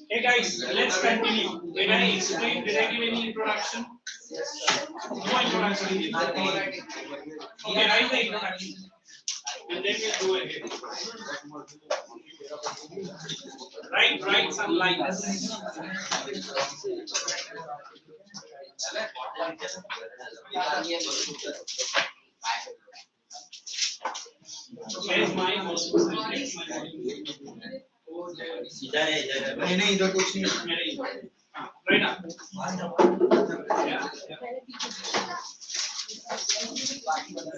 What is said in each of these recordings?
Hey guys, let's continue. Did I explain? Did I give any introduction? No introduction. Okay, write the introduction. And then we'll go ahead. Write some lines. Where is my mouse? नहीं इधर कुछ नहीं right up yeah.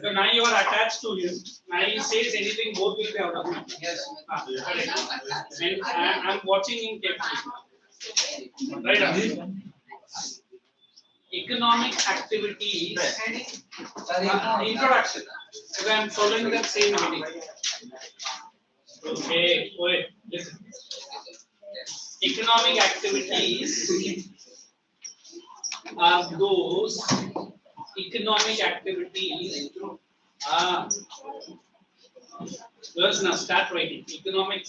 So now you are attached to him. Now he says anything, both will be out of mind. Yes. And I'm watching him carefully. Right up. Economic activities. Introduction. So I'm following that same heading. Okay, wait, listen. Economic activities are those economic activities. Let's now start writing. Economic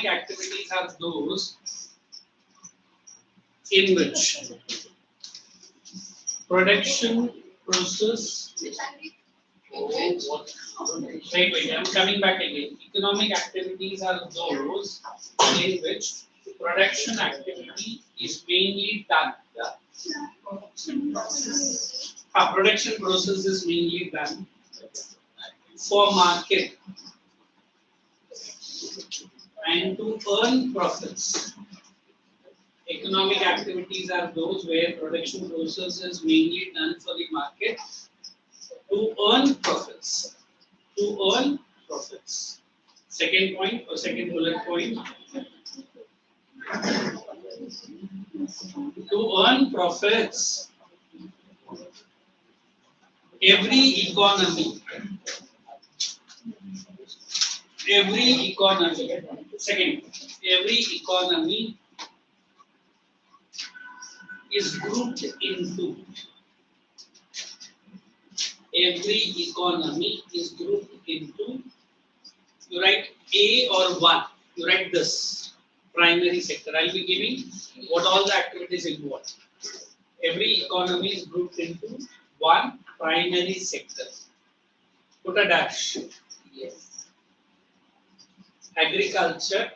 activities are those in which production process. Wait, I'm coming back again. Economic activities are those in which production activity is mainly done. Production process is mainly done for market and to earn profits. Economic activities are those where production process is mainly done for the market to earn profits. To earn profits. Second point or second bullet point. To earn profits, every economy, second, every economy is grouped into. Every economy is grouped into. You write A or 1. You write this primary sector. I'll be giving what all the activities involved. Every economy is grouped into one primary sector. Put a dash. Yes. Agriculture,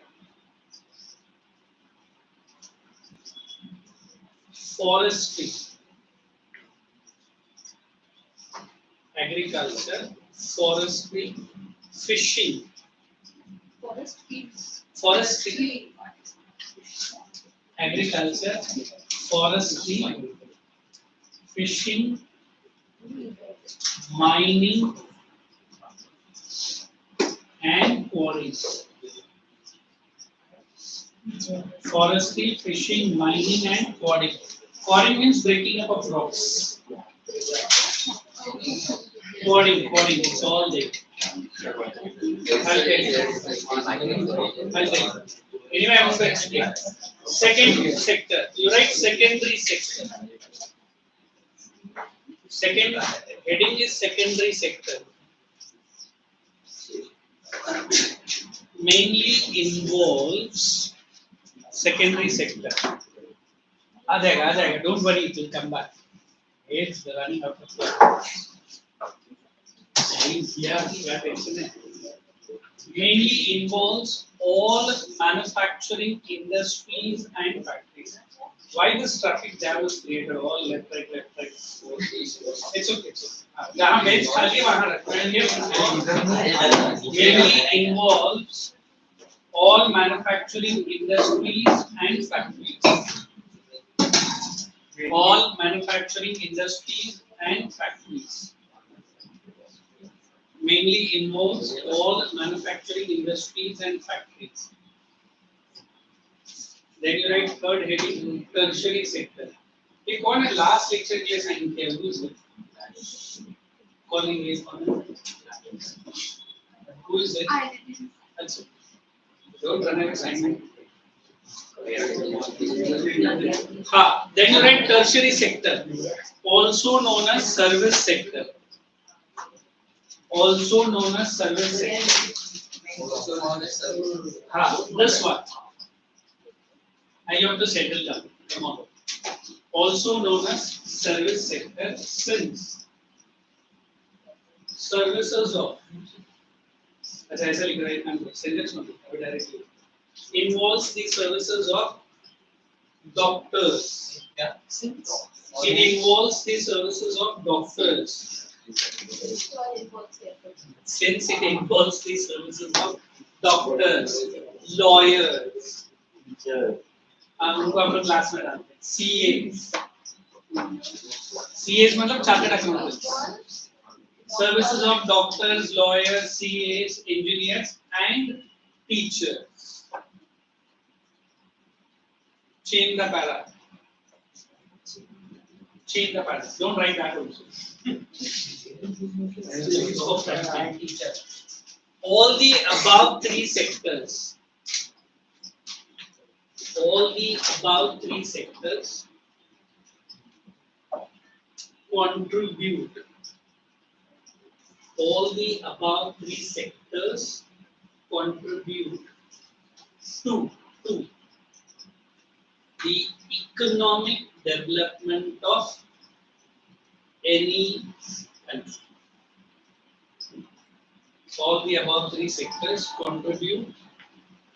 forestry. Agriculture, forestry, fishing. Forestry, agriculture, forestry, fishing, mining, and quarries. Forestry, fishing, mining, and quarrying. Quarrying means breaking up of rocks. Quarrying, it's all there. I'll tell you. Anyway, I want to explain. Second sector. You write secondary sector. Second heading is secondary sector. Mainly involves secondary sector. Adega. Don't worry, it will come back. It's running out of time. Mainly involves all manufacturing industries and factories. Why this traffic jam is created? All left, right. It's okay. Mainly involves all manufacturing industries and factories. All manufacturing industries and factories. Mainly involves all manufacturing industries and factories. Then you write third heading, tertiary sector. ये कौन है last lecture के लिए sign किया है उसने? कौन है ये कौन है? Who is it? अच्छा. Don't run away assignment. हाँ. Then you write tertiary sector, also known as service sector. Also known as service sector. This one. I have to settle down. Come on. Also known as service sector, since services of involves the services of doctors. It involves the services of doctors. Since it involves the services of doctors, lawyers, class में CAs. CAs मतलब chartered accountants. Services of doctors, lawyers, CAs, engineers, and teachers. Change the para. Don't write that also. All the above three sectors. All the above three sectors contribute. All the above three sectors contribute to the economic development of any country. All the above three sectors contribute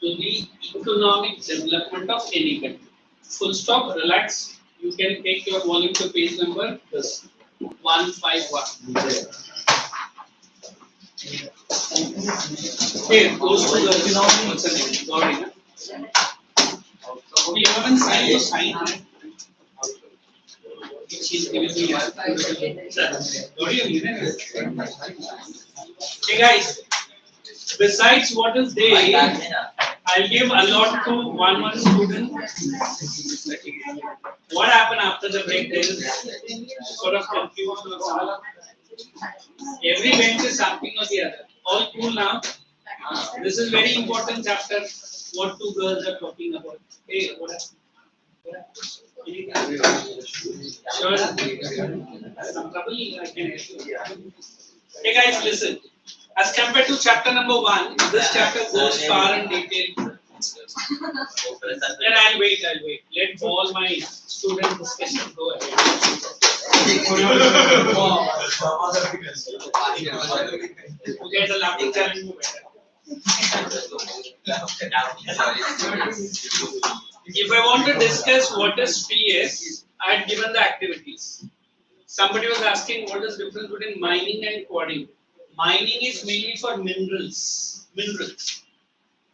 to the economic development of any country. Full stop, relax. You can take your volume to page number this 151. Here, those two girls. What's her name? Gauri. You haven't signed your sign. She's giving me Hey guys, besides what is there, I'll give a lot to one student. What happened after the break? There is sort of confusion or something. Every bench is something or the other. All cool now. This is very important chapter. What two girls are talking about? Hey, what happened? Sure. Some trouble, I can help you. Hey guys, listen. As compared to chapter number 1, this chapter goes far in detail. Then I'll wait. Let all my student discussion go ahead. Okay, the laughing challenge will better. If I want to discuss what is PS, I had given the activities. Somebody was asking what is the difference between mining and quarrying. Mining is mainly for minerals.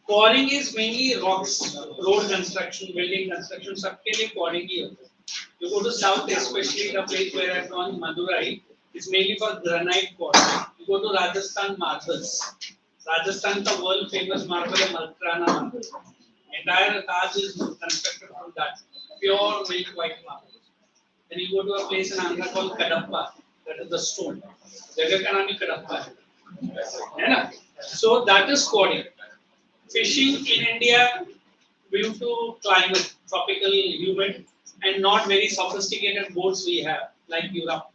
Quarrying is mainly rocks, road construction, building construction, सबके लिए quarrying ही होता है. You go to south, especially the place where I've gone, Madurai, it's mainly for granite quarry. You go to Rajasthan, marbles. Rajasthan का world famous marble है Malkrana marble. Entire Taj is constructed from that pure milk white marble. Then you go to a place in Andhra called Kadapa, that is the stone. जगह का नाम ही Kadapa है ना? So that is quarry. Fishing in India, due to climate, tropical, humid, and not very sophisticated boats we have, like Europe.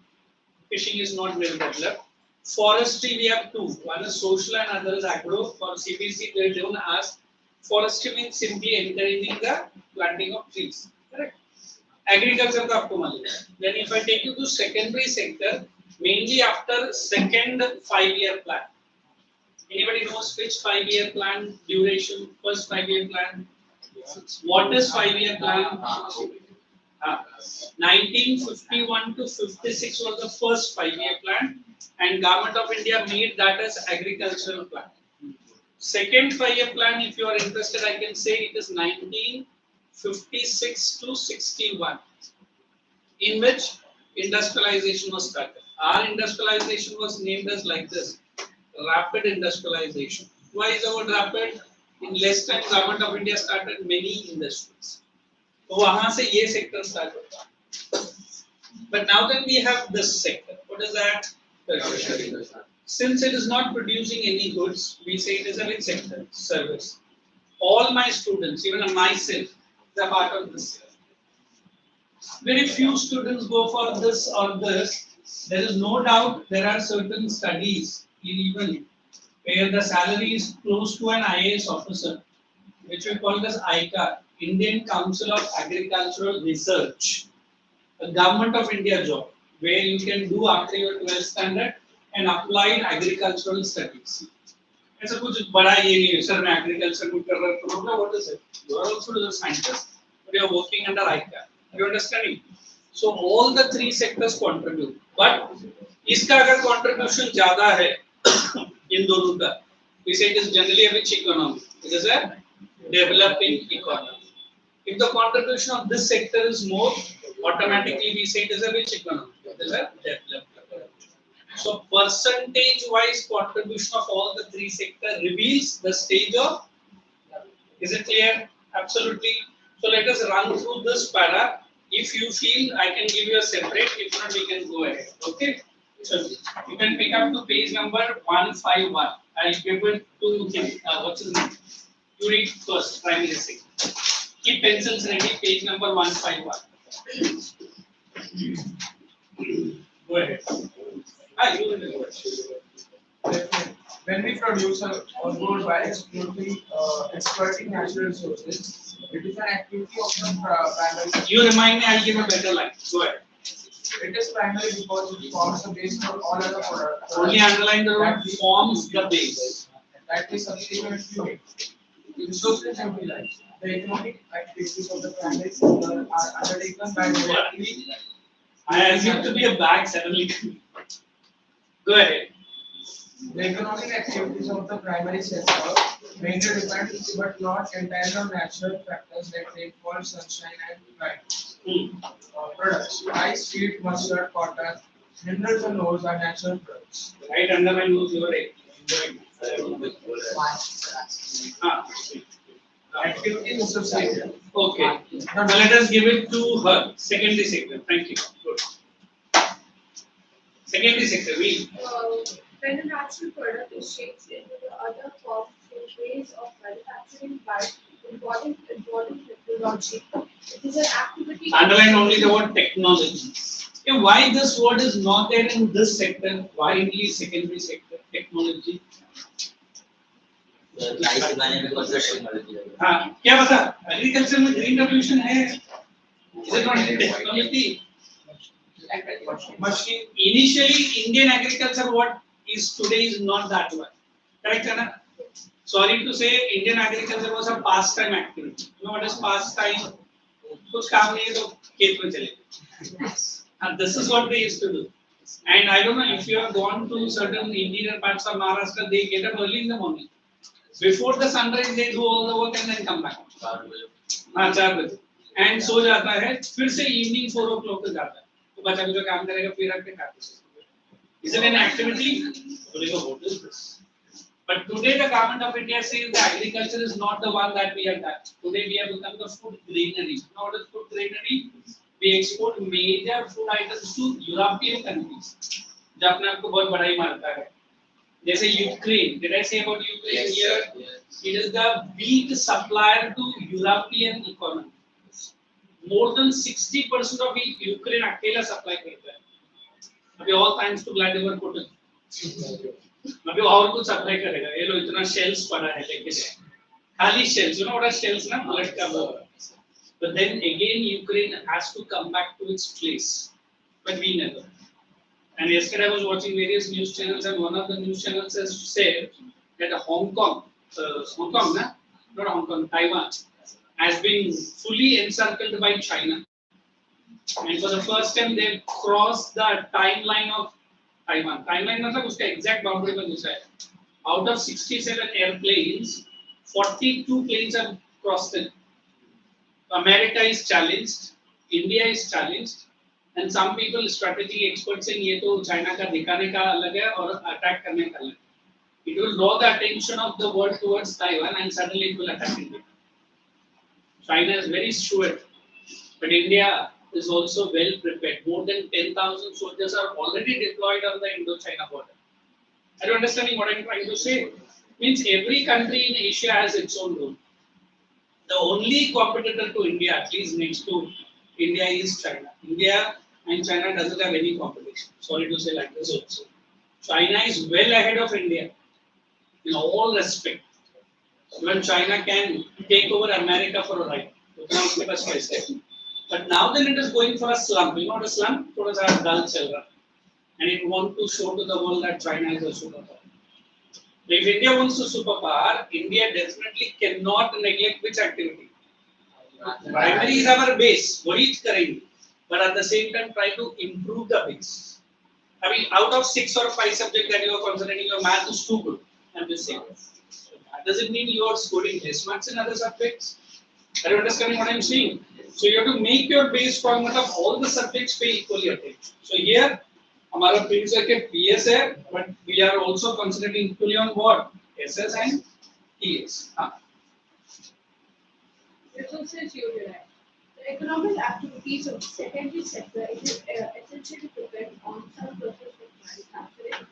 Fishing is not well developed. Forestry we have two. One is social and other is agro. For CBSE, they don't ask. Forestry means simply encouraging the planting of trees. Correct? Agriculture का आपको मालूम है. Then if I take you to secondary sector, mainly after second 5-year plan. Anybody knows which 5-year plan duration? First 5-year plan. What is 5-year plan? 1951 to 56 was the first 5-year plan, and Government of India made that as agricultural plan. Second 5-year plan, if you are interested, I can say it is 1956 to 61, in which industrialization was started. Our industrialization was named as like this: rapid industrialization. Why is the word rapid? In less time, Government of India started many industries. तो वहाँ से ये sector start होता. But now then we have this sector. What is that? Tertiary. Since it is not producing any goods, we say it is a which sector? Service. All my students, even myself, are part of this. Very few students go for this or this. There is no doubt there are certain studies even where the salary is close to an IAS officer, which we call as ICAR, Indian Council of Agricultural Research, a Government of India job, where you can do after your 12th standard and applied agricultural studies. ऐसा कुछ बड़ा ये नहीं है, sir मैं agriculture में कर रहा हूँ, what is it? You are also a scientist, but you are working under ICAR. You understanding? So all the three sectors contribute, but इसका अगर contribution ज़्यादा है इन दोनों का, we say it is generally a which economy? It is a developing economy. If the contribution of this sector is more, automatically we say it is a which economy? It is a developed economy. So percentage-wise contribution of all the three sectors reveals the stage of. Is it clear? Absolutely. So let us run through this para. If you feel, I can give you a separate. If not, we can go ahead. Okay. So you can pick up to page number 151. I'll give it to him. What's his name? You read first, primary sector. Keep pencils ready, page number 151. Go ahead. You will go ahead. When we produce a good by exploiting natural resources, it is an activity of the primary. You remind me, I'll give a better line. Go ahead. It is primary because it forms the base for all other products. Only underline the word forms the base. That is subsequently resources utilized. The economic activities of the primary sector are undertaken by directly. I assume to be a bag suddenly. Go ahead. The economic activities of the primary sector mainly depend, but not entirely on natural factors like rainfall, sunshine, and climate. Products: rice, wheat, mustard, cotton, minerals, and ores are natural products. Right under my nose, you are right. Activities associated. Okay. Now let us give it to her. Secondary sector. Thank you. Good. Secondary sector. We. When a natural product is shaped into the other form through ways of manufacturing by involving technology, it is an activity. Underline only the word technology. Okay, why this word is not there in this sector? Why only secondary sector? Technology. हाँ क्या बता? Agriculture में green revolution है. Is it not technology? Machine. Initially, Indian agriculture what is today is not that one. Correct, है ना? Sorry to say, Indian agriculture was a pastime activity. You know what is pastime? कुछ काम नहीं है तो खेत में चले. And this is what they used to do. And I don't know if you have gone to certain interior parts of Maharashtra, they get up early in the morning. Before the sunrise, they do all the work and then come back. 4 बजे and सो जाता है, फिर से evening 4 o'clock तक जाता है, तो बच्चा भी जो काम करेगा फिर आके खाते हैं. Is it an activity? What is this? But today the government of India says that agriculture is not the one that we have done. Today we have become the food granary. Now what is food granary? We export major food items to European countries. जो अपने आप को बहुत बड़ा ही मानता है. जैसे Ukraine. Did I say about Ukraine here? Yes. It is the big supplier to European economy. More than 60% of Ukraine अकेला supply करता है. अभी all thanks to Vladimir Putin. अभी और कुछ सप्लाई करेगा. ये लो इतना शेल्स पड़ा है लेके खाली shells. You know what are shells ना? बुलेट का वो. But then again Ukraine has to come back to its place. But we never. And yesterday I was watching various news channels and one of the news channels has said that Hong Kong, na? Not Hong Kong, Taiwan, has been fully encircled by China. And for the first time they crossed the timeline of Taiwan. Timeline मतलब उसका exact boundary पर दूसरा है. Out of 67 airplanes, 42 planes have crossed it. America is challenged, India is challenged, and some people, strategy experts, saying ये तो China का दिखाने का अलग है और attack करने का अलग. It will draw the attention of the world towards Taiwan, and suddenly it will attack India. China is very sure, but India is also well prepared. More than 10,000 soldiers are already deployed on the Indo-China border. Are you understanding what I'm trying to say? Means every country in Asia has its own role. The only competitor to India, at least next to India, is China. India and China doesn't have any competition. Sorry to say like this also. China is well ahead of India in all respect. Even China can take over America for a ride. But now then it is going for a slump. You know what a slump? Thoda sa dull chal raha. And it wants to show to the world that China is a superpower. If India wants to superpower, India definitely cannot neglect which activity? Primary is our base. What is correct? But at the same time, try to improve the base. I mean, out of 6 or 5 subjects that you are concentrating, your math is too good. I'm just saying. That doesn't mean you are scoring less marks in other subjects. Are you understanding what I'm saying? So you have to make your base strong enough. All the subjects pay equally attention. So here, हमारा field circuit PS है, but we are also concentrating equally on what? SS and TS. Resources utilized. The economic activities of the secondary sector is essentially depend on some process of manufacturing,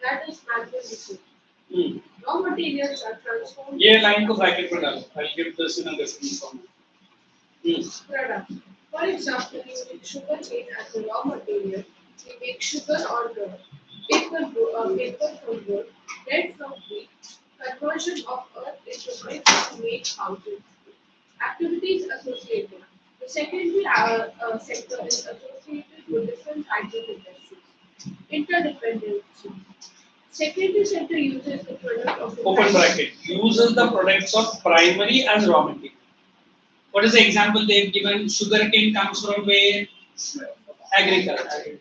that is manual resources. Raw materials are transformed. ये line को bracket में डालो. I'll give this in a different form. Product. For example, using sugar cane as a raw material, we make sugar or dough, paper from wood, bread from wheat, conversion of earth into bricks to make houses. Activities associated. The secondary sector is associated with different kinds of industries. Interdependency. Secondary sector uses the product of the open bracket uses the products of primary as raw material. What is the example they've given? Sugarcane comes from where? Agriculture.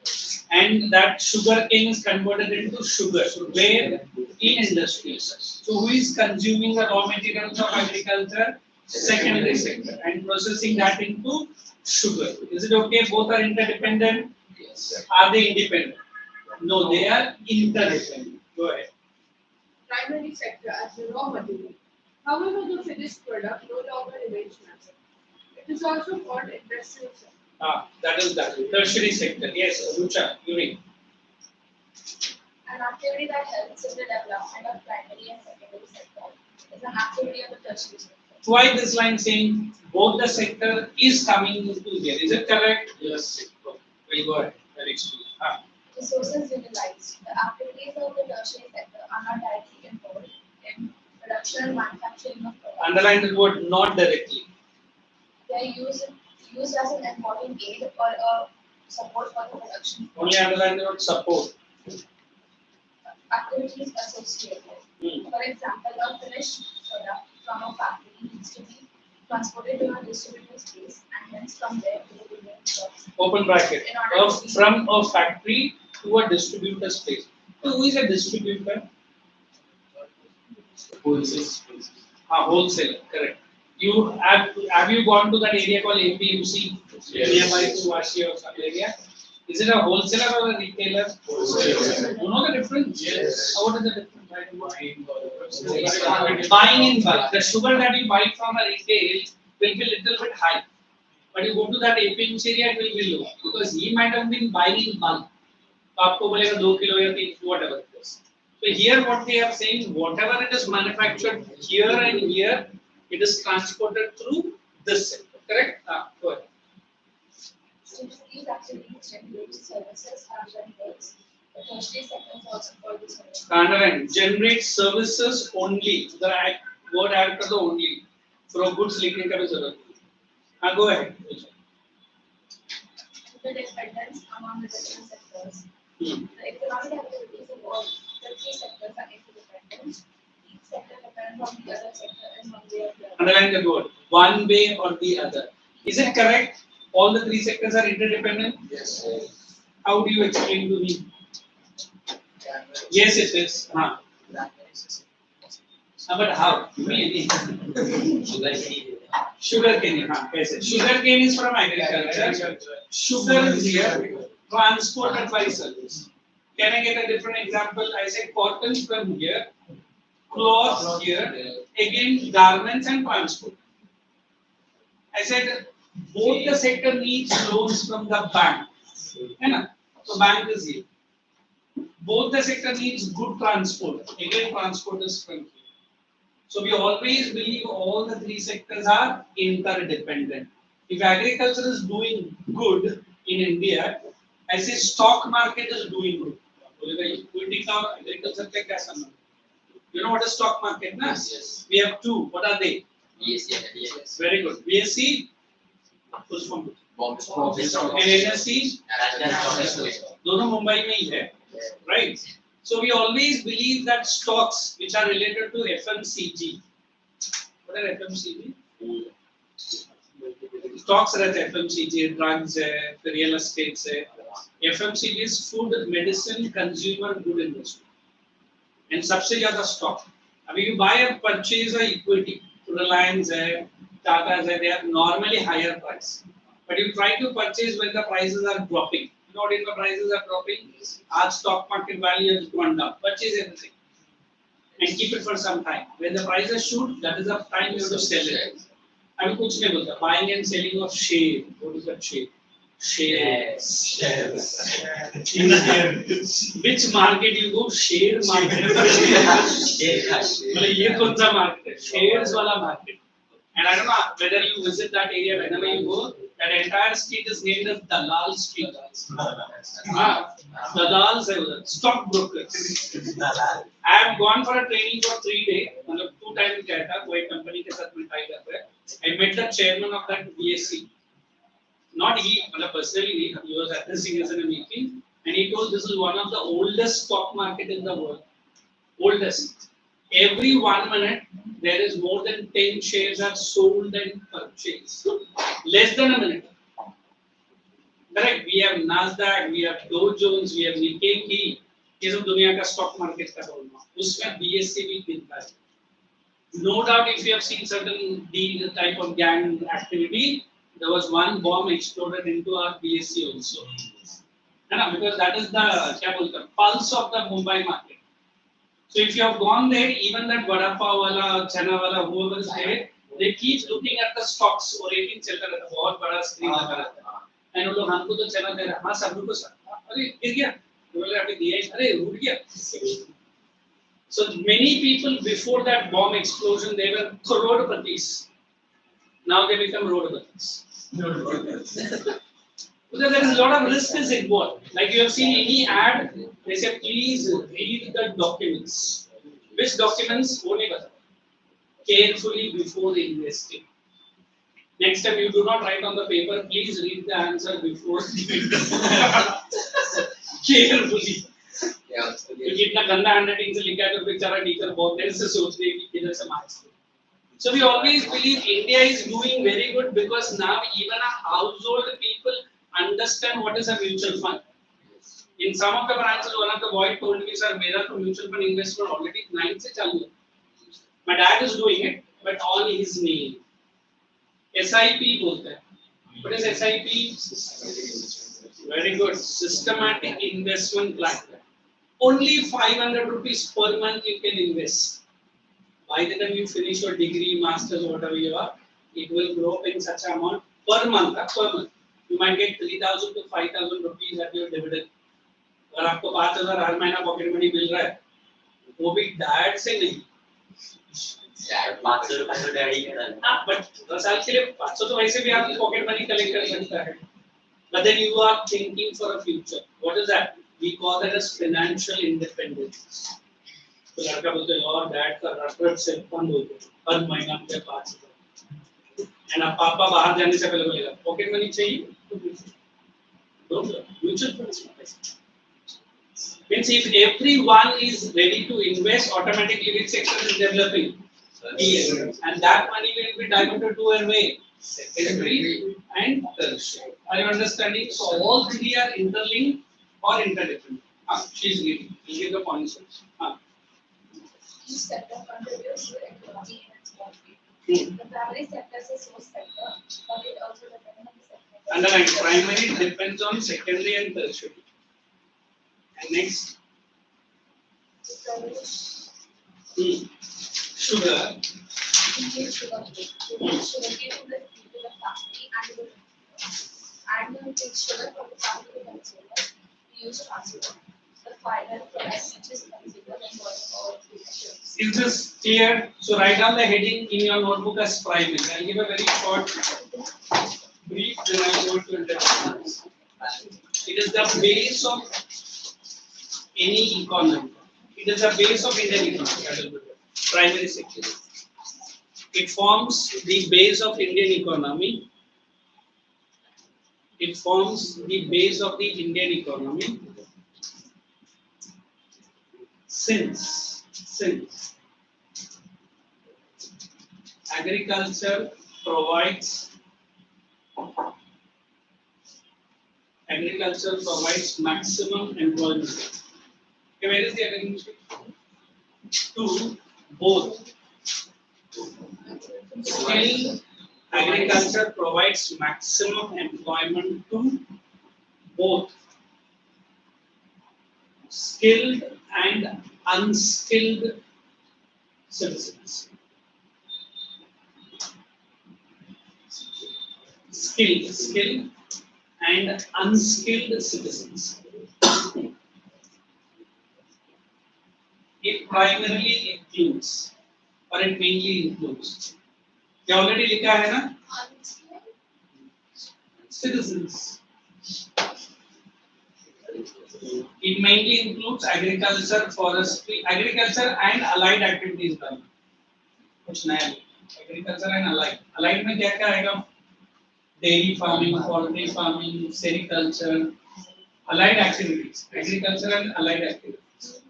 And that sugarcane is converted into sugar. Where? In industries. So who is consuming the raw materials of agriculture? Secondary sector. And processing that into sugar. Is it okay? Both are interdependent? Yes. Are they independent? No, they are interdependent. Go ahead. Primary sector as a raw material. However, the finished product no longer remains natural. It is also called industrial sector. That is that. Tertiary sector. Yes, Rucha, you read. An activity that helps in the development of primary and secondary sector is an activity of the tertiary sector. Why this line saying both the sector is coming into here? Is it correct? Yes. We'll go ahead. Very explain. Resources utilized. The activities of the tertiary sector are not directly involved in production and manufacturing of products. Underline the word not directly. They are used as an important aid or a support for the production. Only underline the word support. Activities associated. For example, a finished product from a factory needs to be transported to a distributor space and hence from there to the remaining shops. Open bracket. From a factory to a distributor space. So who is a distributor? Wholesale, correct. You have you gone to that area called APMC nearby to Vashi or some area? Is it a wholesaler or a retailer? You know the difference? Yes. What is the difference? Buying in bulk. The sugar that you buy from a retail will be little bit high. But you go to that APMC area, it will be low. Because he might have been buying in bulk. आपको बोलेगा 2 kilo या 3 whatever it is. So here what they are saying, whatever it is manufactured here and here, it is transported through this sector. Correct? Go ahead. Since these activities generate services and benefits, the tertiary sector is also called the service. Underline. Generate services only. The word add कर दो only. For goods लिखने का भी जरूरत नहीं. Go ahead. The dependence among the different sectors. The economic activities of all the three sectors are interdependent. Each sector depends on the other sector in one way or the other. Underline the word. One way or the other. Is it correct? All the three sectors are interdependent? Yes. How do you explain to me? Yes, it is. But how? Sugar cane. Sugar cane is from agriculture. Sugar is here. Transported by service. Can I get a different example? I said cotton from here. Cloth here. Again, garments and transport. I said both the sector needs loans from the bank. So bank is here. Both the sector needs good transport. Again, transport is from here. So we always believe all the three sectors are interdependent. If agriculture is doing good in India, I say stock market is doing good. Agriculture का क्या संबंध? You know what is stock market, na? Yes. We have two. What are they? Yes. Very good. BSE, full form. Bombay And NSE, दोनों मुंबई में ही है, right? So we always believe that stocks which are related to FMCG. What are FMCG? Stocks रहते हैं FMCG, drugs है, real estate है. FMCG is food, medicine, consumer good industry. And सबसे ज़्यादा stock. अभी you buy a purchase a equity, Reliance है, Tata है, they are normally higher price. But you try to purchase when the prices are dropping. Not if the prices are dropping, our stock market value has gone down. Purchase everything and keep it for some time. When the prices shoot, that is the time you have to sell it. अभी कुछ नहीं बोलता. Buying and selling of share. What is that share? Shares. Which market you go? Share market. मतलब ये कौन सा market है? Shares वाला market. And I don't know whether you visit that area whenever you go. That entire street is named as Dalal Street. Dalals है उधर. Stock brokers. I have gone for a training for 3 days. मतलब 2 times गया था. कोई company के साथ मैं tie up है. I met the chairman of that BSE. Not he, personally, he was addressing us in a meeting, and he told this is one of the oldest stock market in the world. Oldest. Every 1 minute, there is more than 10 shares are sold and purchased. Less than a minute. Correct? We have Nasdaq, we have Dow Jones, we have Nikkei. ये सब दुनिया का stock market का बोलना. उसमें BSE भी गिनता है. No doubt, if you have seen certain the type of gang activity, there was one bomb exploded into our BSE also. Because that is the pulse of the Mumbai market. So if you have gone there, even that vada pav wala, chana wala, whoever is there, they keep looking at the stocks or rating चलता रहता है, बहुत बड़ा screen लगा रहता है. And वो लोग हमको तो चना दे रहा, हाँ सब लोगों को अरे गिर गया, बोले अभी दिया ही, अरे उड़ गया. So many people before that bomb explosion, they were crorepati's. Now they become roadpati's. Because there is a lot of risk is involved. Like you have seen any ad, they say please read the documents. Which documents? वो नहीं पता. Carefully before investing. Next time you do not write on the paper, please read the answer before. Carefully. कितना गंदा handwriting से लिखा है तो बेचारा टीचर बहुत देर से सोच रही है कि किधर से marks. So we always believe India is doing very good because now even a household people understand what is a mutual fund. In some of the branches, one of the boys told me, sir, मेरा तो mutual fund investment already 9 से चालू है. My dad is doing it, but on his name. SIP बोलते हैं. What is SIP? Very good. Systematic investment plan. Only 500 rupees per month you can invest. By the time you finish your degree, masters, whatever you are, it will grow up in such amount per month. Per month. You might get 3,000 to 5,000 rupees at your dividend. अगर आपको 5,000 हर महीना pocket money मिल रहा है, वो भी dad से नहीं. 500 रुपए तो डैडी का है. हाँ, but 10 साल के लिए 500 तो वैसे भी आप पॉकेट मनी कलेक्ट कर सकता है. But then you are thinking for a future. What is that? We call that as financial independence. तो लड़का बोलते हैं और डैड का रट से फंड होते हैं हर महीना मुझे 5,000. एंड अब पापा बाहर जाने से पहले बोलेगा पॉकेट मनी चाहिए तो mutual funds means if everyone is ready to invest, automatically which sector is developing? And that money will be diverted to where way? Secondary and tertiary. Are you understanding? So all three are interlinked or interdependent. She is reading. We'll give the points. Each sector contributes to economy in its own way. The primary sector is a source sector, but it also depends on the sector. Underline, primary depends on secondary and tertiary. And next, sugar. Indian sugar cane. Sugar cane is the family and the we take sugar from the family to consumer. We use consumer. The final product which is considered and what all Is this clear? So write down the heading in your notebook as primary. I'll give a very short brief, then I'll go to introductions. It is the base of any economy. It is the base of Indian economy. Primary sector. It forms the base of Indian economy. It forms the base of the Indian economy since agriculture provides maximum employment. Okay, where is the agriculture? To both. Still, agriculture provides maximum employment to both skilled and unskilled citizens. Skilled and unskilled citizens. It primarily includes or it mainly includes. क्या already लिखा है ना? Citizens. It mainly includes agriculture, forestry, agriculture and allied activities. कुछ नया agriculture and allied. Allied में क्या क्या आएगा? Dairy farming, poultry farming, sericulture, allied activities. Agriculture and allied activities.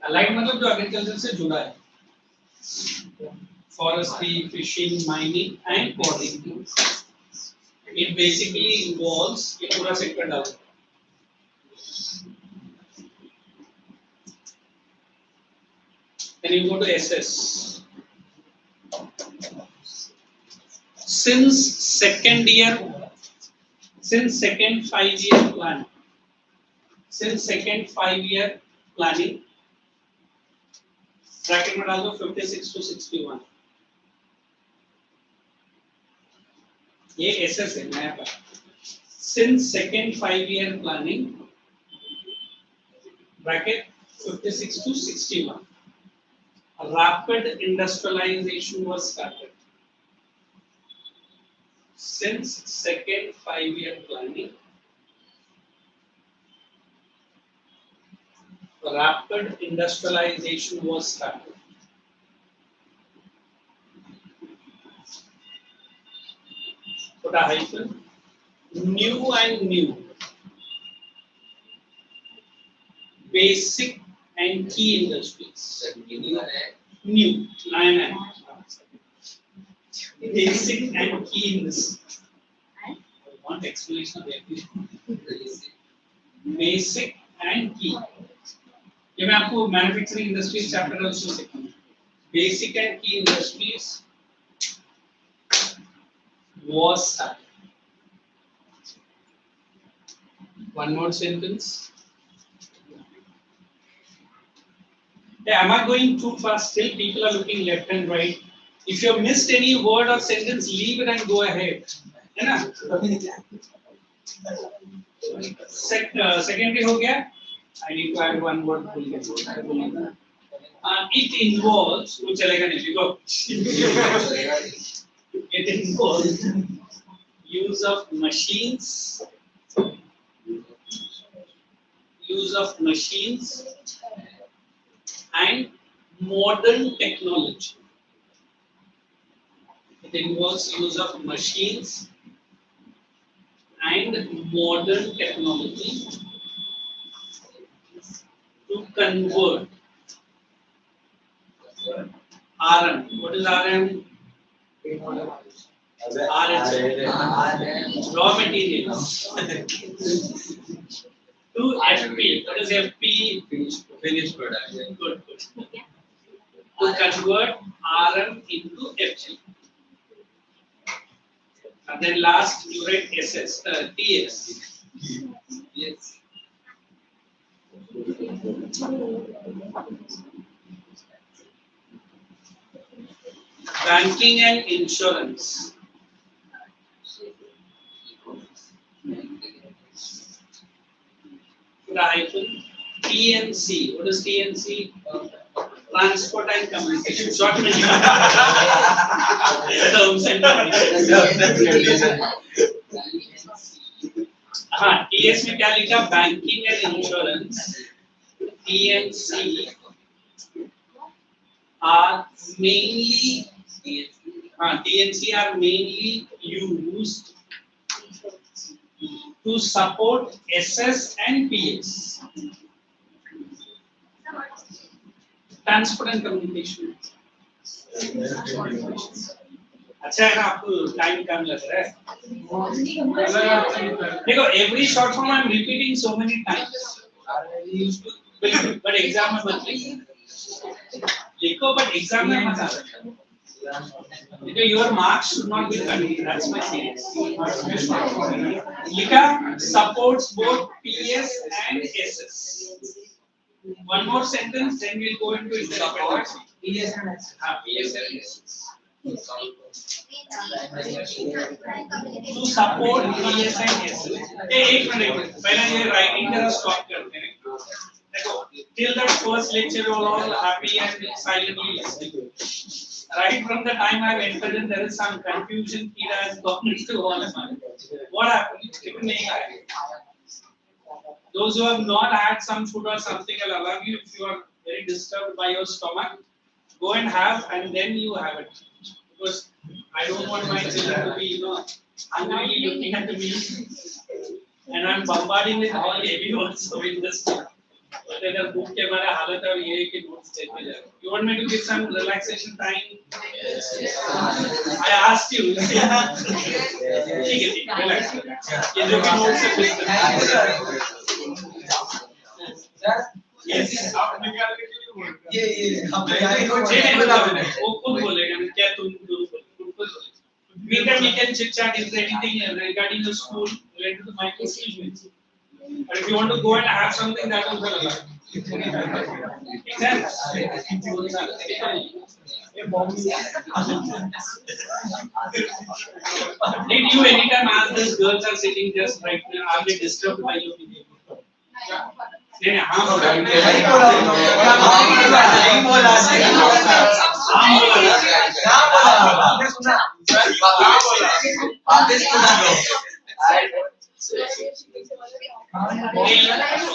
Allied मतलब जो agriculture से जुड़ा है. Forestry, fishing, mining and quarrying. It basically involves ये पूरा sector डाल. Then you go to SS. Since second 5-year plan. Since second 5-year planning. Bracket में डाल दो 56 to 61. ये SS है नया पर. Since second 5-year planning. Bracket 56 to 61. Rapid industrialization was started. Since second 5-year planning. Rapid industrialization was started. Put a hyphen. New and new. Basic and key industries. New. Nine. Basic and key industries. I want explanation of everything. Basic and key. ये मैं आपको manufacturing industries chapter में उसमें सिखाऊंगा. Basic and key industries was started. One more sentence. Yeah, am I going too fast? Still, people are looking left and right. If you have missed any word or sentence, leave it and go ahead. है ना? Secondary हो गया. I need to add one word. It involves. कुछ चलेगा नहीं. Go. It involves use of machines. Use of machines and modern technology. It involves use of machines and modern technology to convert RM. What is RM? Raw materials. To FP. What is FP? Finished product. Good. To convert RM into FP. And then last you write SS, TS. Yes. Banking and insurance. Hyphen TNC. What is TNC? Transport and communication. Short meaning. Terms and conditions. हाँ, TS में क्या लिखा? Banking and insurance. TNC are mainly TNC are mainly used to support SS and PS. Transport and communication. अच्छा है ना, आपको time कम लग रहा है. देखो, every short form I am repeating so many times. But exam में मत लिखो, but exam में मत आना. Because your marks should not be cut. That's my serious. Lika supports both PS and SS. One more sentence, then we'll go into independent. PS and SS. To support PS and SS. एक minute, पहले ये writing जरा stop करते हैं. देखो, till that first lecture you are all happy and silently listening. Right from the time I have entered in, there is some confusion. Kira has gone into all of us. What happened? Those who have not had some food or something, I'll allow you. If you are very disturbed by your stomach, go and have, and then you have it. Because I don't want my children to be, hungrily looking at me, and I'm bombarding with all heavy also in this. But अगर भूख के हमारा हालत है और ये है कि notes देते जाओ. You want me to give some relaxation time? I asked you. ठीक है, relax. ये जो भी notes है Yes. वो खुद बोलेगा क्या तुम बोलो. Meantime, we can chit chat if there anything regarding the school related to my excuse. But if you want to go and have something, that will be allowed. Did you anytime ask these girls are sitting just right now, are they disturbed by your behavior? नहीं हाँ बोला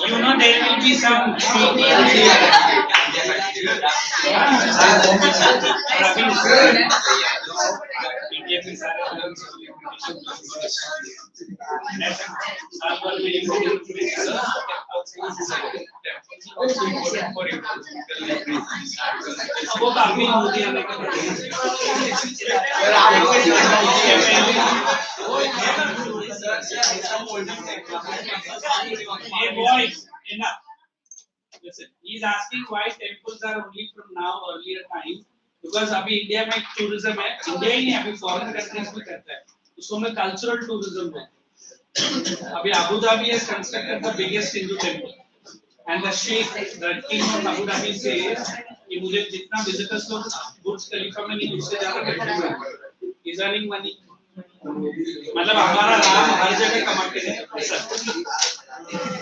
you know there will be some Hey boys, enough. Listen, he's asking why temples are only from now earlier time because अभी India में tourism है, India ही नहीं अभी foreign countries में करता है, उसको में cultural tourism है. अभी Abu Dhabi has constructed the biggest Hindu temple, and the Sheikh, the king of Abu Dhabi says कि मुझे जितना visitors लोग बुर्ज खलीफा में नहीं उससे ज़्यादा बैठे हुए, he's earning money. मतलब हमारा नाम हर जगह कमाते हैं.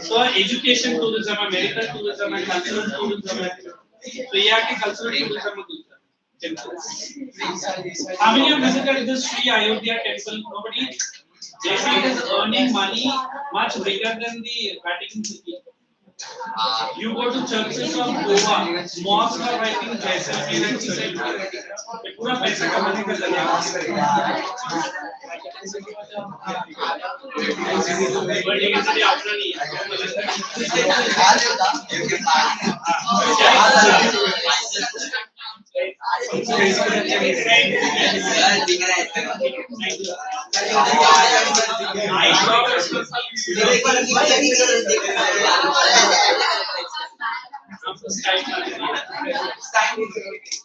So education tourism, medical tourism, cultural tourism. So ये आके cultural tourism में दूसरा temple. How many have visited this Sri Ayodhya temple? Nobody. JP is earning money much bigger than the Vatican City. You go to churches of Goa, mosques are I think Jaisalmer and Chennai. ये पूरा पैसा कमाने का जरिया है. But ये किसी अपना नहीं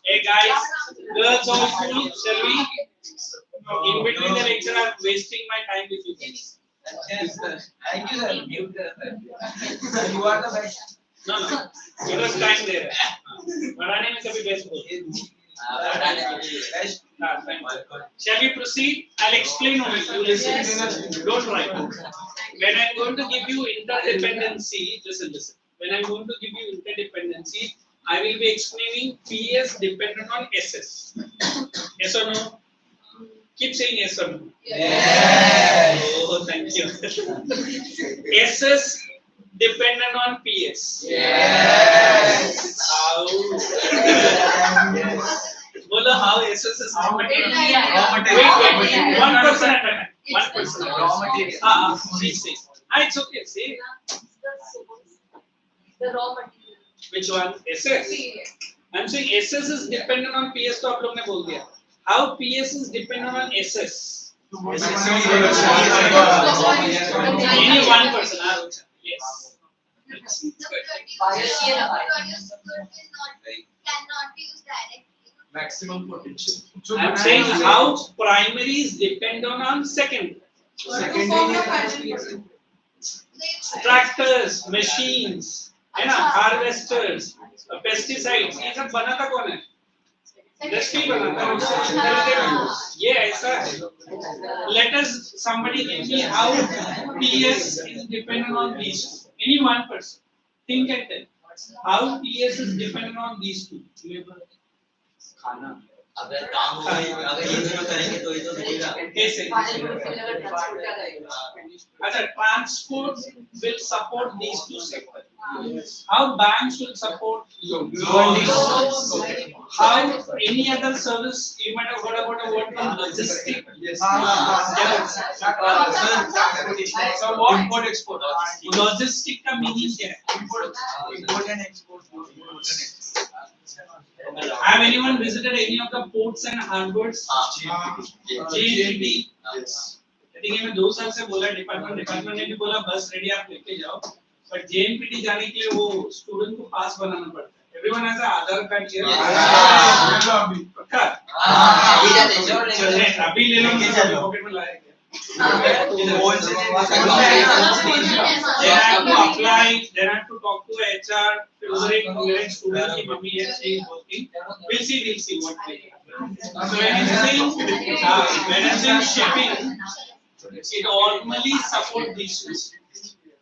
Hey guys, girls all cool, shall we? In between the lecture, I'm wasting my time with you guys. Yes, sir. Thank you, sir. You are the best. No, it was time there. पढ़ाने में कभी best बोल. Shall we proceed? I'll explain only. You listen. Don't write. When I'm going to give you interdependency, listen. When I'm going to give you interdependency, I will be explaining PS dependent on SS. Yes or no? Keep saying yes or no. Yes. Oh, thank you. SS dependent on PS. Yes. How? Bola how SS is dependent on wait. 1% at a time. 1%. Raw material. Please say. It's okay. Say. The raw material. Which one? SS. I'm saying SS is dependent on PS. तो आप लोग ने बोल दिया. How PS is dependent on SS? Any one person. Yes. Cannot be used directly. Maximum potential. I'm saying how primaries depend on secondary. Tractors, machines, है ना, harvesters, pesticides, ये सब बनाता कौन है? Industry बनाता है. ये ऐसा है. Let us somebody give me how PS is dependent on these two. Any one person. Think and tell. How PS is dependent on these two. खाना. अगर काम होगा, अगर ये दोनों करेंगे तो ये तो मिलेगा. कैसे? अच्छा, transport will support these two sectors. How banks will support loans. How any other service, you might have heard about a word called logistic. Yes. So what? Import export. Logistic का meaning क्या है? Import and export. Have anyone visited any of the ports and harbors? JNPT. Yes. I think मैं 2 साल से बोला department ने भी बोला बस रेडी आप लेके जाओ, but JNPT जाने के लिए वो स्टूडेंट को पास बनाना पड़ता है. Everyone has an Aadhaar card here. पक्का? अभी ले लो मुझे पॉकेट में लाया क्या? Then I have to apply, then I have to talk to HR. फिर उधर एक मेरे स्टूडेंट की मम्मी है, she is working. We'll see what we do. So when I'm saying shipping, it normally support these two.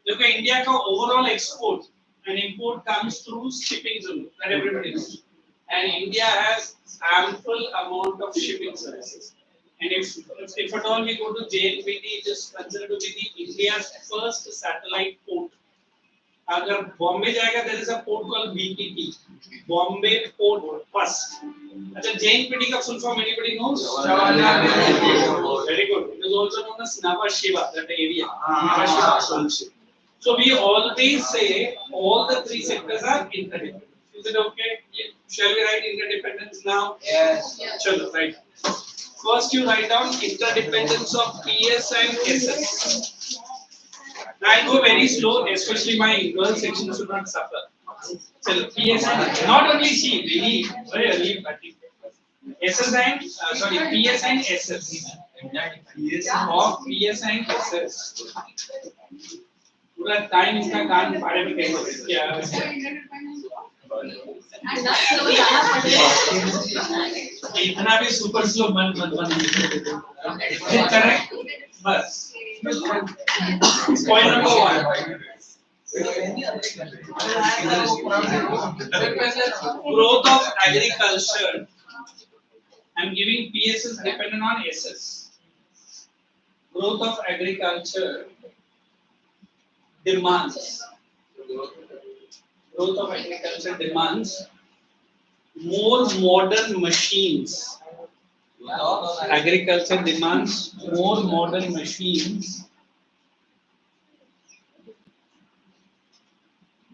देखो India का overall export and import comes through shipping zone that everybody knows, and India has ample amount of shipping services. And if at all we go to JNPT, it is considered to be the India's first satellite port. अगर बॉम्बे जाएगा, there is a port called BPT, Bombay Port Trust. अच्छा, JNPT का full form anybody knows? Very good. It is also known as Nava Shiva, that area. Nava Shiva. So we always say all the three sectors are interdependent. Is it okay? Yeah. Shall we write interdependence now? Yes. Chalo, right. First you write down interdependence of PS and SS. Now I go very slow, especially my girl section should not suffer. So PS and not only she, really very early party. SS and PS and SS. Of PS and SS. पूरा time इसका कान फाड़े में कहीं होता है क्या इतना भी सुपर स्लो मन मत बन करेक्ट बस point number 1 growth of agriculture. I'm giving PS is dependent on SS. Growth of agriculture demands more modern machines. Agriculture demands more modern machines.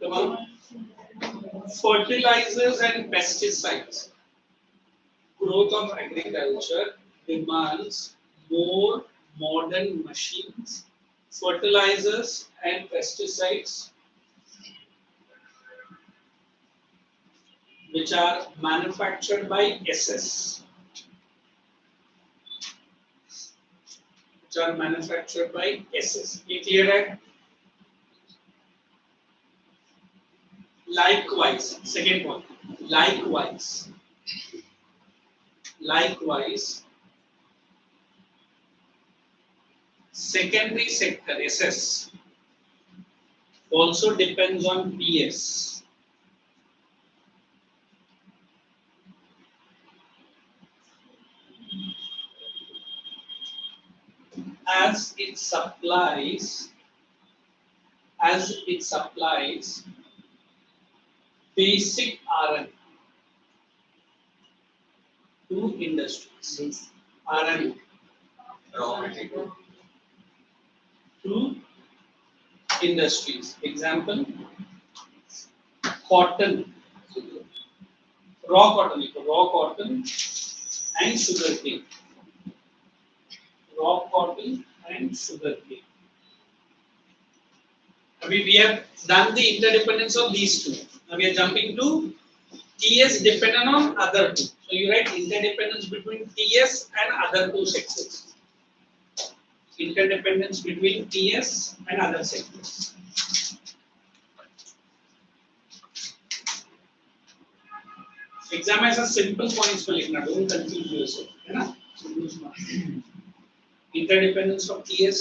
Come on. Fertilizers and pesticides. Growth of agriculture demands more modern machines, fertilizers and pesticides which are manufactured by SS. Ye clear hai? Likewise, second point. Likewise, secondary sector SS also depends on PS. As it supplies basic RN to industries. RN to industries. Example, cotton, raw cotton and sugarcane. Raw cotton and sugarcane. We have done the interdependence of these two. Now we are jumping to TS dependent on other two. So you write interdependence between TS and other two sectors. Interdependence between TS and other sectors. Exam has a simple points पर लिखना, don't confuse yourself, है ना? Interdependence of TS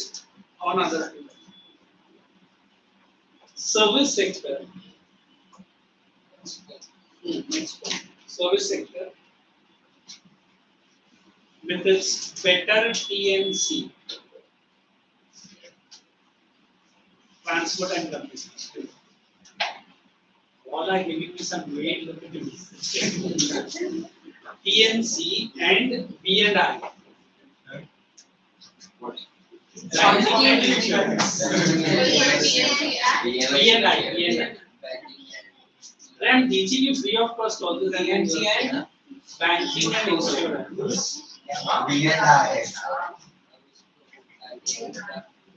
on other two. Service sector. Next point. Service sector with its better TNC, transport and communication. All are giving me some weight. Look at this. TNC and B&I. Banking and insurance. B&I. I am teaching you free of cost all this TNC and banking and insurance.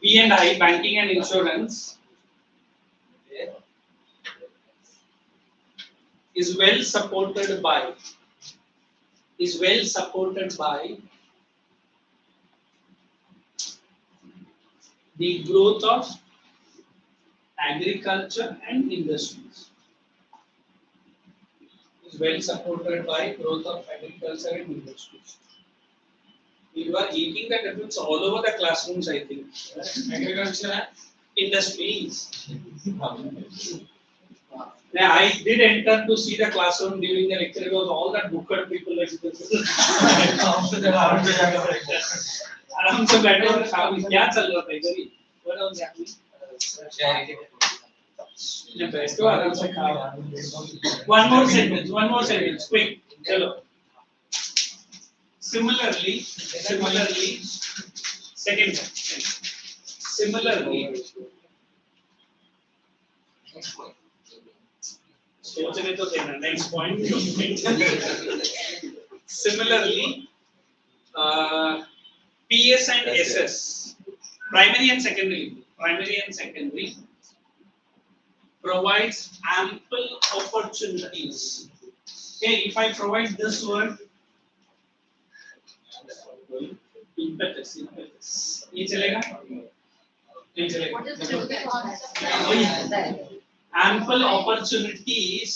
B&I, banking and insurance, is well supported by the growth of agriculture and industries. Is well supported by growth of agriculture and industries. You are eating the difference all over the classrooms, I think. Agriculture and industries. Now, I did enter to see the classroom during the lecture. It was all that booked people like this. आराम से बैठो और खाओ. क्या चल रहा था इधर ही? What was happening? बैठो आराम से खाओ. One more sentence, quick. चलो. Similarly, second one. Similarly, सोचने तो देना. Next point. Similarly, PS and SS, primary and secondary, provides ample opportunities. Okay, if I provide this word, impetus, impetus. ये चलेगा? नहीं चलेगा. What is the difference concept? वही. Ample opportunities.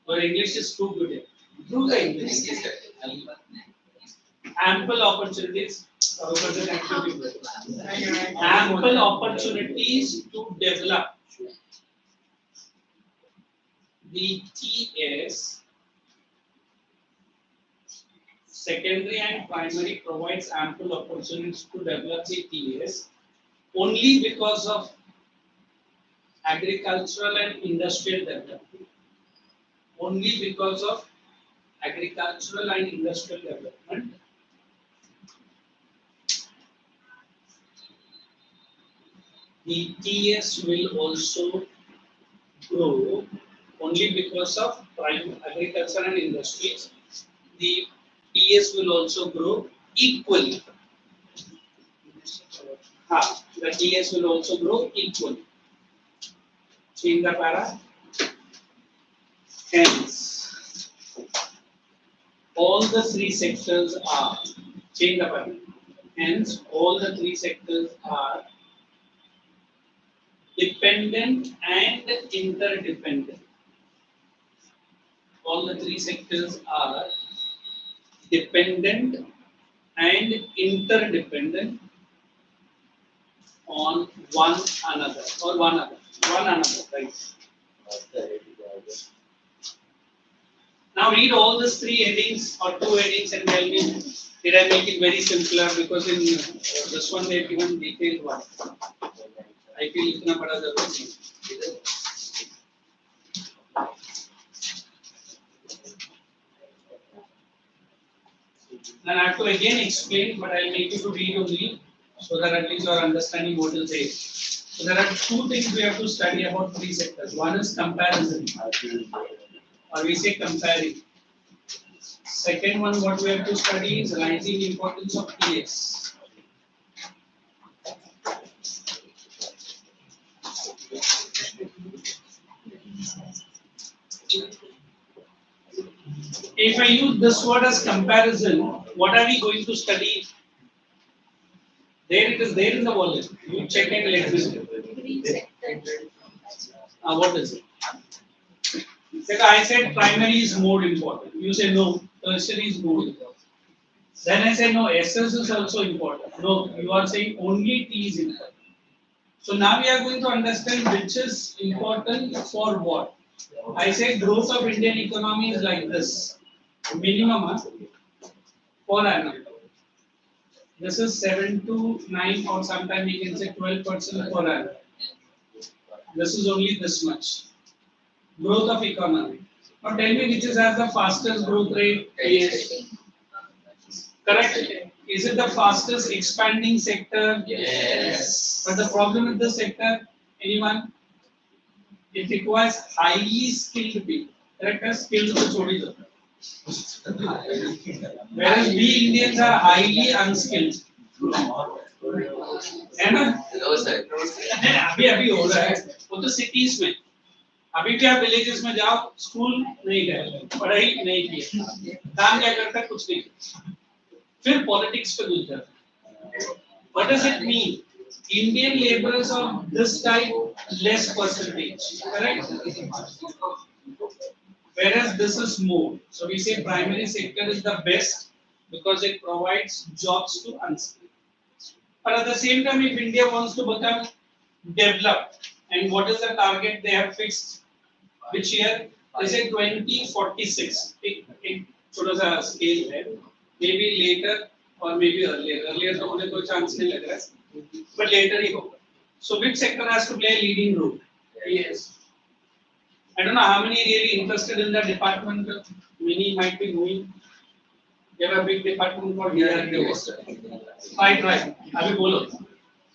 Your English is too good. Through the English. Ample opportunities. Ample opportunities to develop the TS. Secondary and primary provides ample opportunities to develop the TS only because of agricultural and industrial development. Only because of agricultural and industrial development. The TS will also grow only because of agriculture and industries. The TS will also grow equally. The TS will also grow equally. Change the para. Hence, all the three sectors are. Change the para. Hence, all the three sectors are dependent and interdependent. All the three sectors are dependent and interdependent on one another, right? Now read all these three headings or two headings and tell me, did I make it very simpler? Because in this one they have given detailed one. I feel itna bada zarurat nahi. And I have to again explain, but I'll make you to read only so that at least you are understanding what is there. So there are two things we have to study about three sectors. One is comparison, or we say comparing. Second one, what we have to study is rising importance of TS. If I use this word as comparison, what are we going to study? There it is there in the volume. You check and let me know. Green sector. What is it? I said primary is more important. You say no, tertiary is more important. Then I say no, SS is also important. No, you are saying only T is important. So now we are going to understand which is important for what. I say growth of Indian economy is like this. Minimum per annum. This is 7 to 9 or sometimes we can say 12% per annum. This is only this much. Growth of economy. Now tell me which is has the fastest growth rate? Yes. Correct? Is it the fastest expanding sector? Yes. But the problem with this sector, anyone? It requires highly skilled people. Correct? Skilled to chodi do. Whereas we Indians are highly unskilled. है ना? अभी अभी हो रहा है. वो तो cities में. अभी भी आप villages में जाओ, school नहीं गए, पढ़ाई नहीं की, काम क्या करता है कुछ नहीं. फिर politics पे घुस जाता है. What does it mean? Indian laborers of this type less percentage, correct? Whereas this is more. So we say primary sector is the best because it provides jobs to unskilled. But at the same time, if India wants to become developed, and what is the target they have fixed? Which year? They say 2046. एक छोटा सा scale है. Maybe later or maybe earlier. Earlier तो मुझे कोई chance नहीं लग रहा है. But later ही होगा. So which sector has to play a leading role? Yes. I don't know how many really interested in the department. Many might be knowing. They have a big department called DRDO. Right. Abhi bolo.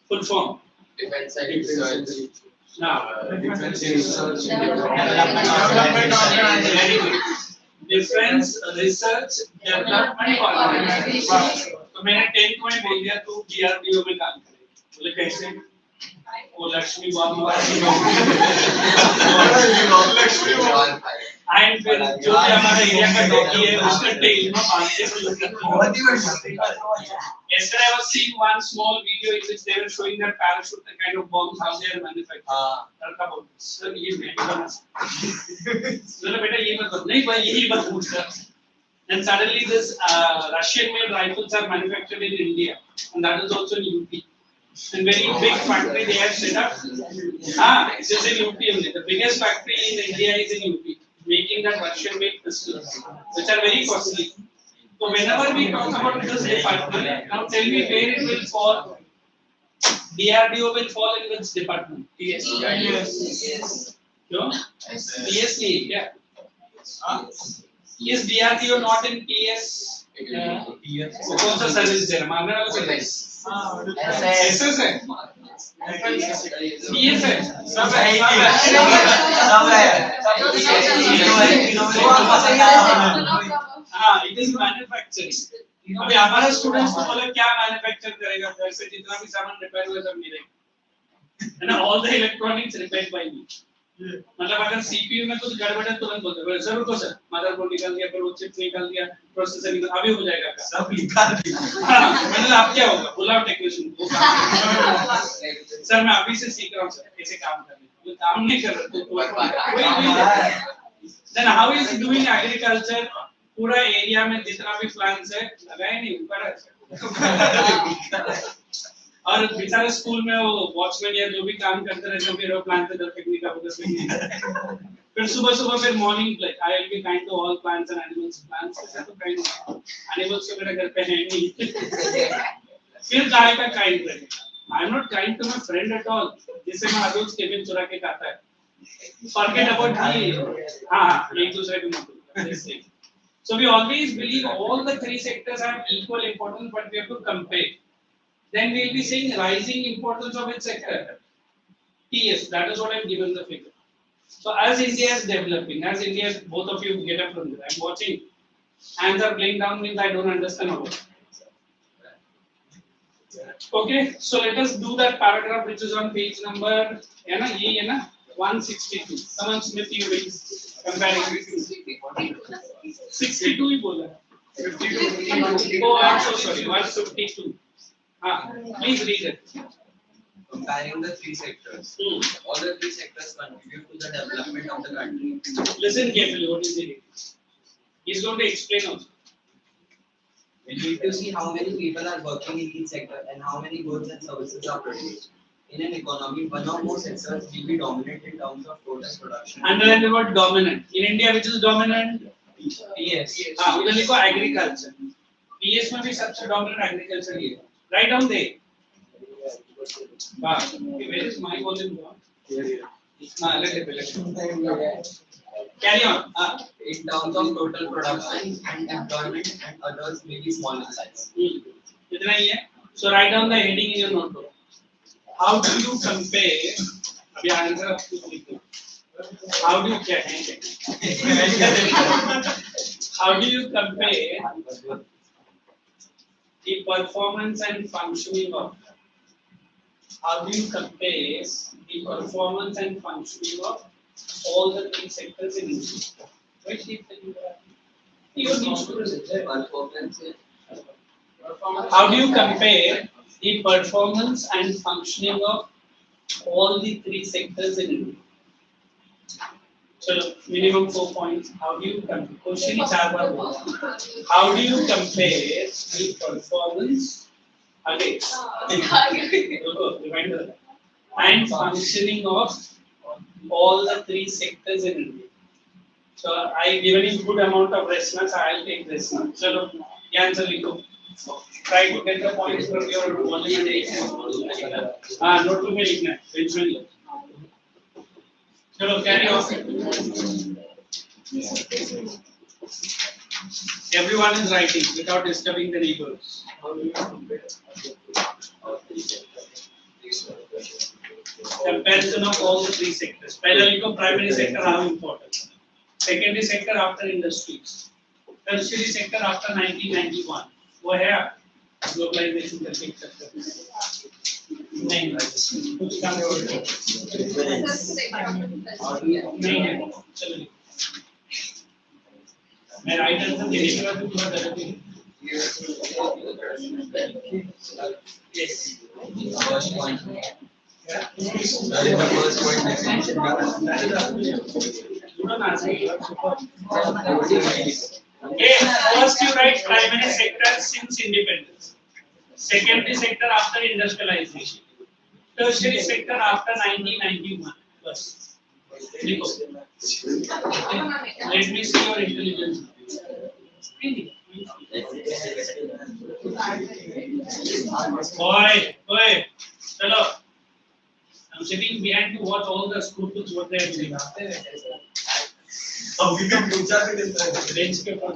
Full form. Defense and research. Now, Defense research. Development organization. Defense Research Development Organization. तो मैंने 10 में बोल दिया तू DRDO में काम करे. बोले कैसे? वो लक्ष्मी बॉम्ब एंड फिर जो भी हमारा एरिया का डॉगी है उसका टेल में बांध के Yesterday I was seeing one small video in which they were showing that parachute, the kind of bombs how they are manufactured. Sir, ये मैं बना चलो बेटा ये मत नहीं भाई यही मत पूछना. And suddenly this Russian-made rifles are manufactured in India, and that is also in UP. And very big factory they have set up. It is in UP only. The biggest factory in India is in UP, making that Russian-made pistols, which are very costly. So whenever we talk about this department, now tell me where it will fall. DRDO will fall in which department? TSC. Yes. No? TSC. Yeah. Is DRDO not in TS? कौन सा service दे रहा मारने वाला कोई नहीं SS है TS है सब है हाँ it is manufacturing अभी हमारा स्टूडेंट्स को बोले क्या मैन्युफैक्चर करेगा घर से जितना भी सामान रिपेयर हुआ सब मिलेगा है ना all the electronics repaired by me मतलब अगर सीपीयू में कुछ गड़बड़ है तुरंत बोलते हैं सर रुको सर मदरबोर्ड निकाल दिया फिर वो चिप निकाल दिया प्रोसेसर निकाल अभी हो जाएगा सब निकाल दिया मतलब आप क्या होगा बुलाओ टेक्नीशियन वो काम सर मैं अभी से सीख रहा हूं सर कैसे काम करने वो काम नहीं कर रहे तो then how is doing agriculture पूरा एरिया में जितना भी प्लांट्स है लगाए नहीं ऊपर है और बेचारे स्कूल में वो वॉचमैन या जो भी काम करते रहते हैं फिर वो प्लांट पे फेंकने का फोकस नहीं है फिर सुबह फिर morning like I will be kind to all plants and animals plants के साथ तो काइंड एनिमल्स तो मेरे घर पे है नहीं फिर गाय का काइंड रहेगा I am not kind to my friend at all जिससे मैं रोज केबिन चुरा के खाता है फॉरगेट अबाउट ही हां एक दूसरे को मत so we always believe all the three sectors have equal importance but we have to compare then we will be seeing rising importance of its sector. TS, that is what I am given the figure. So as India is developing, as India is, both of you get up from there. I am watching, hands are playing down means I don't understand all. Okay, so let us do that paragraph which is on page number, है ना ये है ना 162. Come on Smith, you will comparing 62 ही बोला. 52. Oh, I'm so sorry. 152. Please read it. Comparing the three sectors. All the three sectors contribute to the development of the country. Listen carefully. What is it? He's going to explain also. We need to see how many people are working in each sector and how many goods and services are produced. In an economy, one or more sectors will be dominant in terms of total production. Underline the word dominant. In India, which is dominant? Yes. उधर लिखो agriculture. PS में भी सबसे dominant agriculture ही है. Write down there. Where is my volume gone? Carry on. In terms of total production and employment and others may be small in size. इतना ही है. So write down the heading in your notebook. How do you compare? अभी answer आप खुद लिखो. How do you How do you compare the performance and functioning of all the three sectors in India? How do you compare the performance and functioning of all the three sectors in India? So minimum 4 points. How do you compare? Question 4 बार बोला. How do you compare the performance and functioning of all the three sectors in India? So I given you good amount of rest now, so I'll take this now. Chalo, ये answer लिखो. Try to get the points from your volume. Note to me लिखना है. Eventually. चलो carry on. Everyone is writing without disturbing the neighbors. Comparison of all the three sectors. पहला लिखो primary sector how important. Secondary sector after industries. Tertiary sector after 1991. वो है globalisation करके चक्कर नहीं कुछ काम नहीं है चलो मैं राइट आंसर देने के बाद थोड़ा गलत है yes First point. Yeah. That is the first point mentioned. You don't answer. You are super. Okay, first you write primary sector since independence. Secondary sector after industrialization. Tertiary sector after 1991. First. Let me see your intelligence. Boy, chalo. I'm sitting behind to watch all the students what they are doing. अभी तो पूछा भी नहीं था. Bench के ऊपर.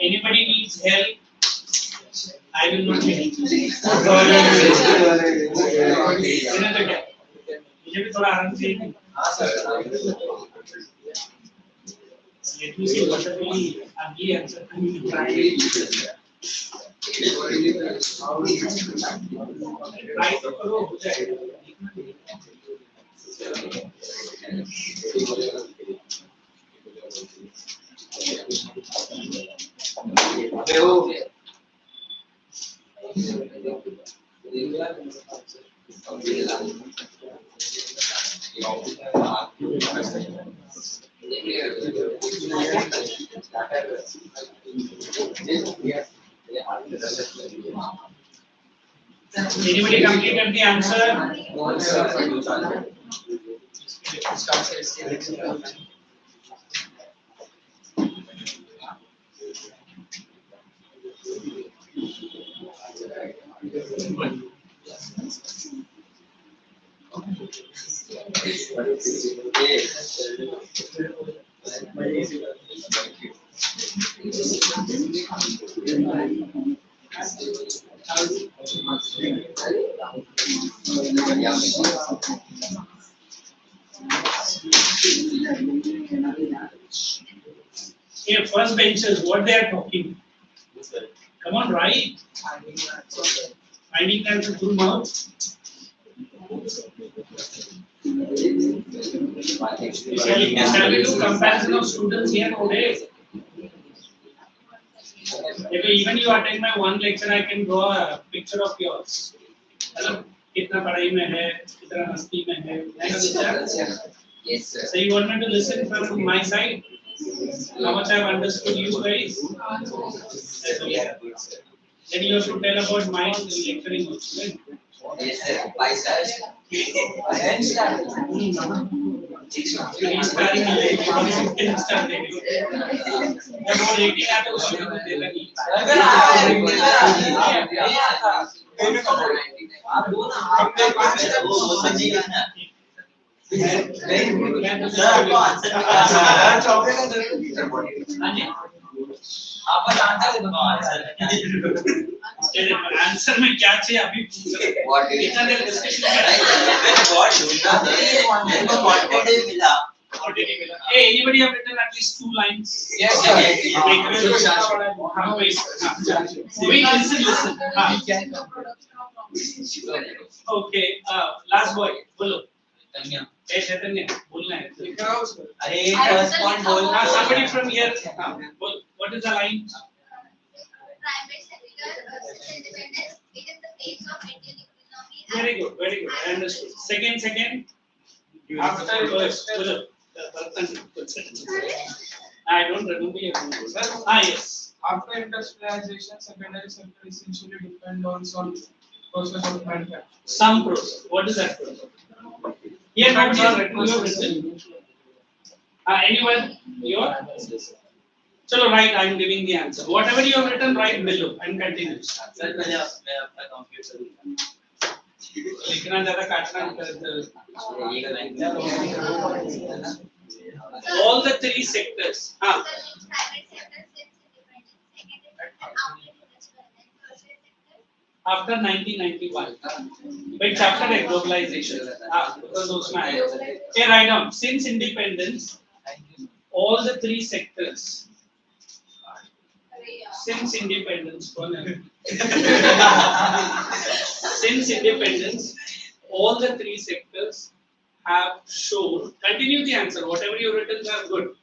Anybody needs help? I will not be helping. मुझे भी थोड़ा आराम से Let me see what the ugly answer. Try तो करो हो जाएगा. Anybody completed the answer? Yeah, first benches, what they are talking. Come on, right? Finding answer through mouth. Shall we do comparison of students here today? If even you attend my one lecture, I can draw a picture of yours. Hello, कितना पढ़ाई में है, कितना मस्ती में है. Yes, sir. So you want me to listen from my side? How much I have understood you guys? Yeah, good, sir. Then you have to tell about my lecturing also. Right? Yes, sir. By start. When start? Restarting है, लेकिन start देंगे. जब वो rating आता है, उसमें कुछ देना नहीं. आप दो ना, आपके पास है वो समझेगा ना. सर आपको आंसर चौके का जरूर. हाँ जी. आप बस आंसर दे दो. आंसर में क्या चाहिए अभी पूछ इतना देर डिस्कशन मैंने बहुत ढूंढा मेरे को क्वांटिटी मिला. Hey, anybody have written at least 2 lines? Yes, sir. Wait, listen. Okay, last boy, बोलो. Hey, Chaitanya, बोलना है. अरे first point बोल. Somebody from here. What is the line? Private sector independence, it is the base of Indian economy. Very good. I understood. Second. After first, बोलो. I don't remember your name. Yes. After industrialization, secondary sector essentially depend on some process of manufacturing. Some process. What is that process? Here, nobody has written. You have written. Anyone? Your? Chalo, right, I am giving the answer. Whatever you have written, write below and continue. Sir मैं अपना compute करूँगा लिखना ज़्यादा काटना नहीं करते. ये line All the three sectors. हाँ. After 1991. But after globalization. Because उसमें आया. Okay, write down. Since independence, all the three sectors. Since independence, since independence, all the three sectors have shown. Continue the answer. Whatever you written are good,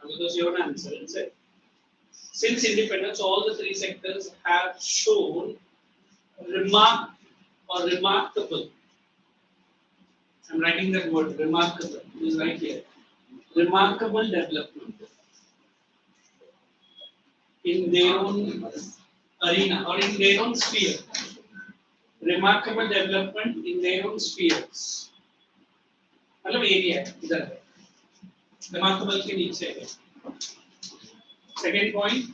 because you have an answer. Since independence, all the three sectors have shown remarkable. I'm writing that word remarkable. It is right here. Remarkable development in their own arena or in their own sphere. Remarkable development in their own spheres. मतलब area इधर है. Remarkable के नीचे है. Second point.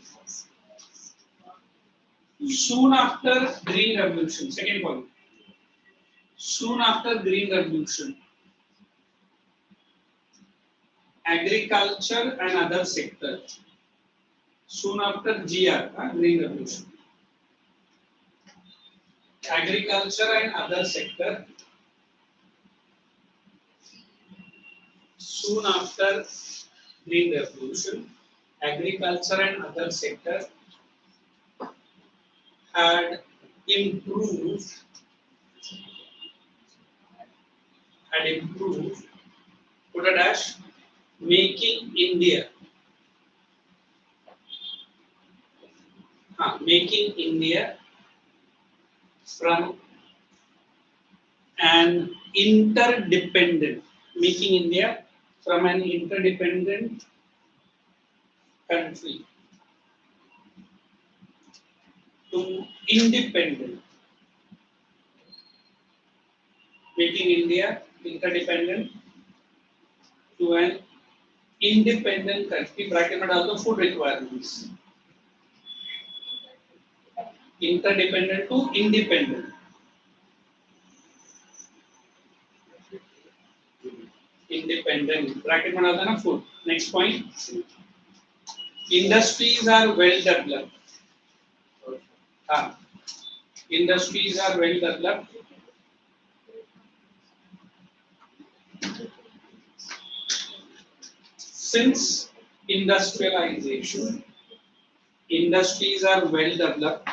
Soon after Green Revolution. Second point. Soon after Green Revolution, agriculture and other sectors. Soon after Green Revolution, agriculture and other sector. Soon after Green Revolution, agriculture and other sector had improved. Put a dash. Making India. Making India from an interdependent. Making India from an interdependent country to independent. Making India interdependent to an independent country. Bracket में डाल दो food requirements. Interdependent to independent. Independent. Bracket में डाल देना food. Next point. Industries are well developed. Industries are well developed. Since industrialization, industries are well developed.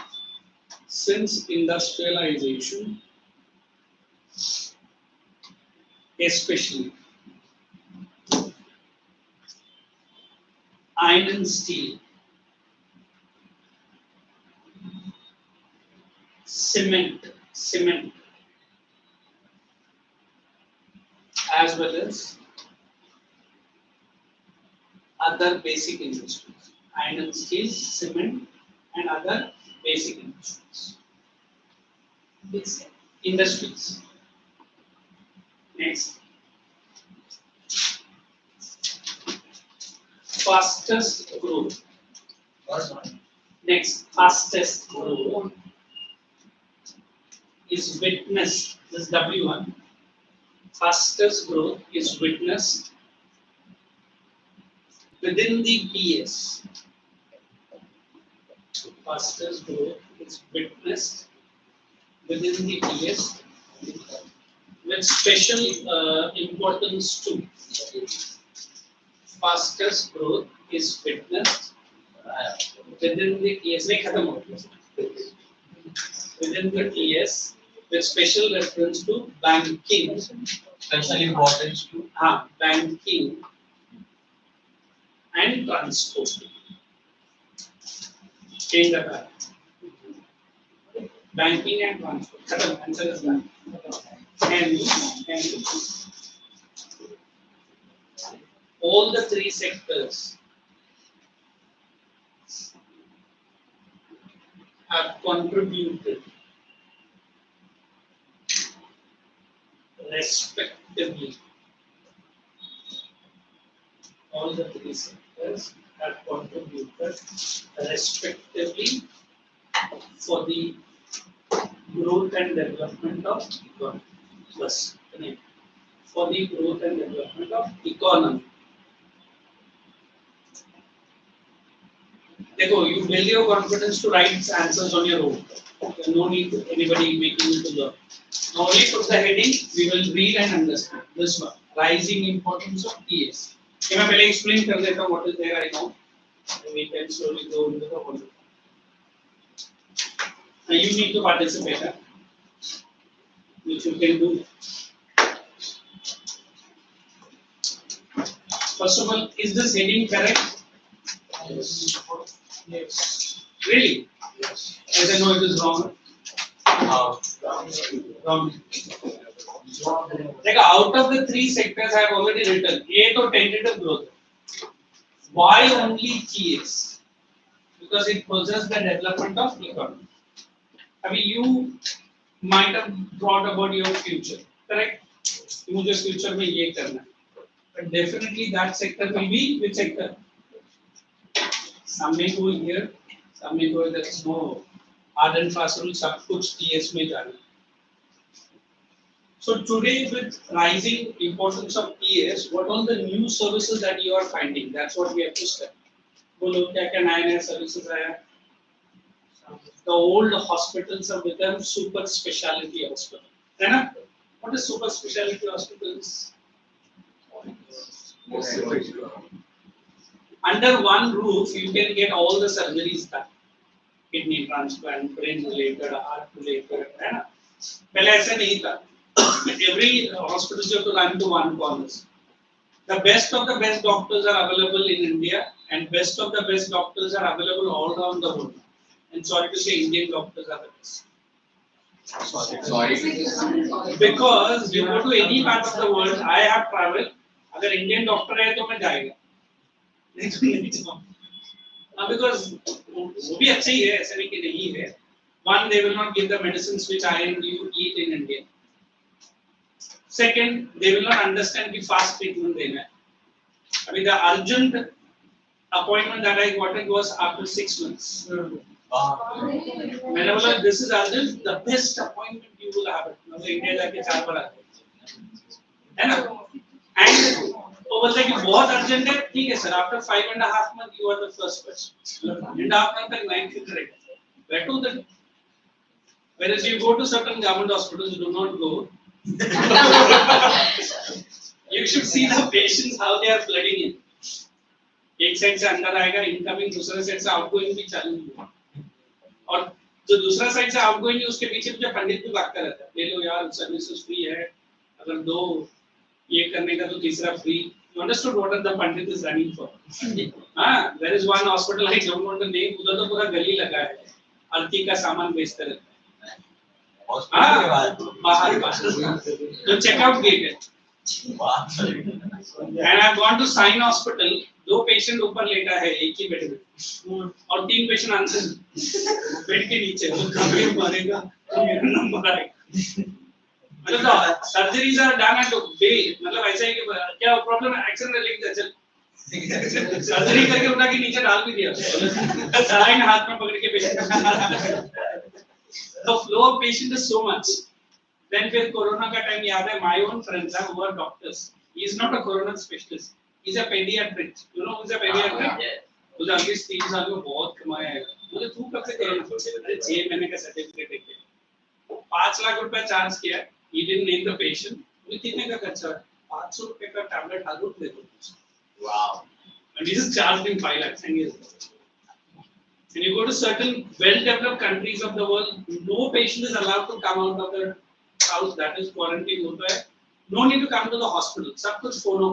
Since industrialization, especially iron and steel, cement, as well as other basic industries. Iron and steel, cement, and other basic industries. It's industries. Next. Fastest growth. Next, fastest growth is witnessed. This is W1. Fastest growth is witnessed within the PS. Fastest growth is witnessed within the PS with special importance to. Fastest growth is witnessed within the PS. Within the PS with special reference to banking. Special importance to Banking and transport. Change the back. Banking and transport. Answer is done. And all the three sectors have contributed respectively. All the three sectors have contributed respectively for the growth and development of economy. Plus, for the growth and development of economy. Dekho, you build your confidence to write answers on your own. There's no need to anybody making you to learn. Now only put the heading, we will read and understand. This one, rising importance of TS. Can I पहले explain कर देता हूँ what is there I know. We can slowly go into the whole. Now you need to participate, which you can do. First of all, is this heading correct? Yes. Yes. Really? Yes. As I know it is wrong. Wrong. Like out of the three sectors I have already written, A to tentative growth. Why only TS? Because it possesses the development of economy. I mean, you might have thought about your future, correct? मुझे future में ये करना है. But definitely that sector will be which sector? Some may go here, some may go there is no hard and fast rule. सब कुछ TS में जाना. So today with rising importance of TS, what are the new services that you are finding? That's what we have to study. बोलो क्या क्या नए services आया? The old hospitals have become super specialty hospital. है ना? What is super specialty hospitals? Under one roof, you can get all the surgeries done. Kidney transplant, brain related, heart related, है ना? पहले ऐसा नहीं था. Every hospital you have to run to one corners. The best of the best doctors are available in India, and best of the best doctors are available all around the world. And sorry to say, Indian doctors are the best. Sorry. Because you go to any part of the world, I have traveled. अगर Indian doctor है तो मैं जाएगा. Because वो भी अच्छे ही है, ऐसा नहीं कि नहीं है. One, they will not give the medicines which I and you eat in India. Second, they will not understand the fast treatment देना है. I mean, the urgent appointment that I got was after 6 months. मैंने बोला this is urgent, the best appointment you will have. मतलब India जाके 4 बार आते हैं ना. And वो बोलता है कि बहुत urgent है, ठीक है sir. After 5.5 months you are the first person. And after तक 9 फिर करेगा. Where to the? Whereas you go to certain government hospitals, do not go. You should see the patients how they are flooding in. एक side से अंदर आएगा incoming, दूसरे side से outgoing भी चालू होगा. और जो दूसरा साइड से आउटगोइंग है उसके पीछे मुझे पंडित भी भागता रहता है. ले लो यार सर्विसेज फ्री है, अगर दो ये करने का तो तीसरा free. You understood what the pandit is running for? हाँ, there is one hospital I don't want to name. उधर तो पूरा गली लगा है, आरती का सामान बेचते रहते हैं. हाँ, बाहर तो चेकआउट गेट है. And I've gone to Sign Hospital. 2 patient ऊपर लेटा है एक ही बेड में और 3 पेशेंट आंसर बेड के नीचे. वो कभी मारेगा तो मेरा नंबर आएगा. मतलब surgeries are done at day. मतलब ऐसा है कि क्या प्रॉब्लम है, एक्सीडेंट लिख दे चल. सर्जरी करके उठा के नीचे डाल भी दिया. साइन हाथ में पकड़ के patient. The flow of patient is so much. Then फिर कोरोना का टाइम याद है, my own friends who are doctors. He is not a corona specialist. He is a pediatric. You know who is a pediatric? मुझे अभी 3 साल में बहुत कमाया है. मुझे तू कब से कोरोना specialist? अरे 6 महीने का सर्टिफिकेट है. 5 लाख रुपया चार्ज किया. He didn't name the patient. मुझे कितने का खर्चा है? 500 रुपए का टैबलेट हर रोज दे दो. Wow. And this is charged in 5 lakhs. And when you go to certain well-developed countries of the world, no patient is allowed to come out of their house. That is quarantine होता है. No need to come to the hospital. सब कुछ phone हो.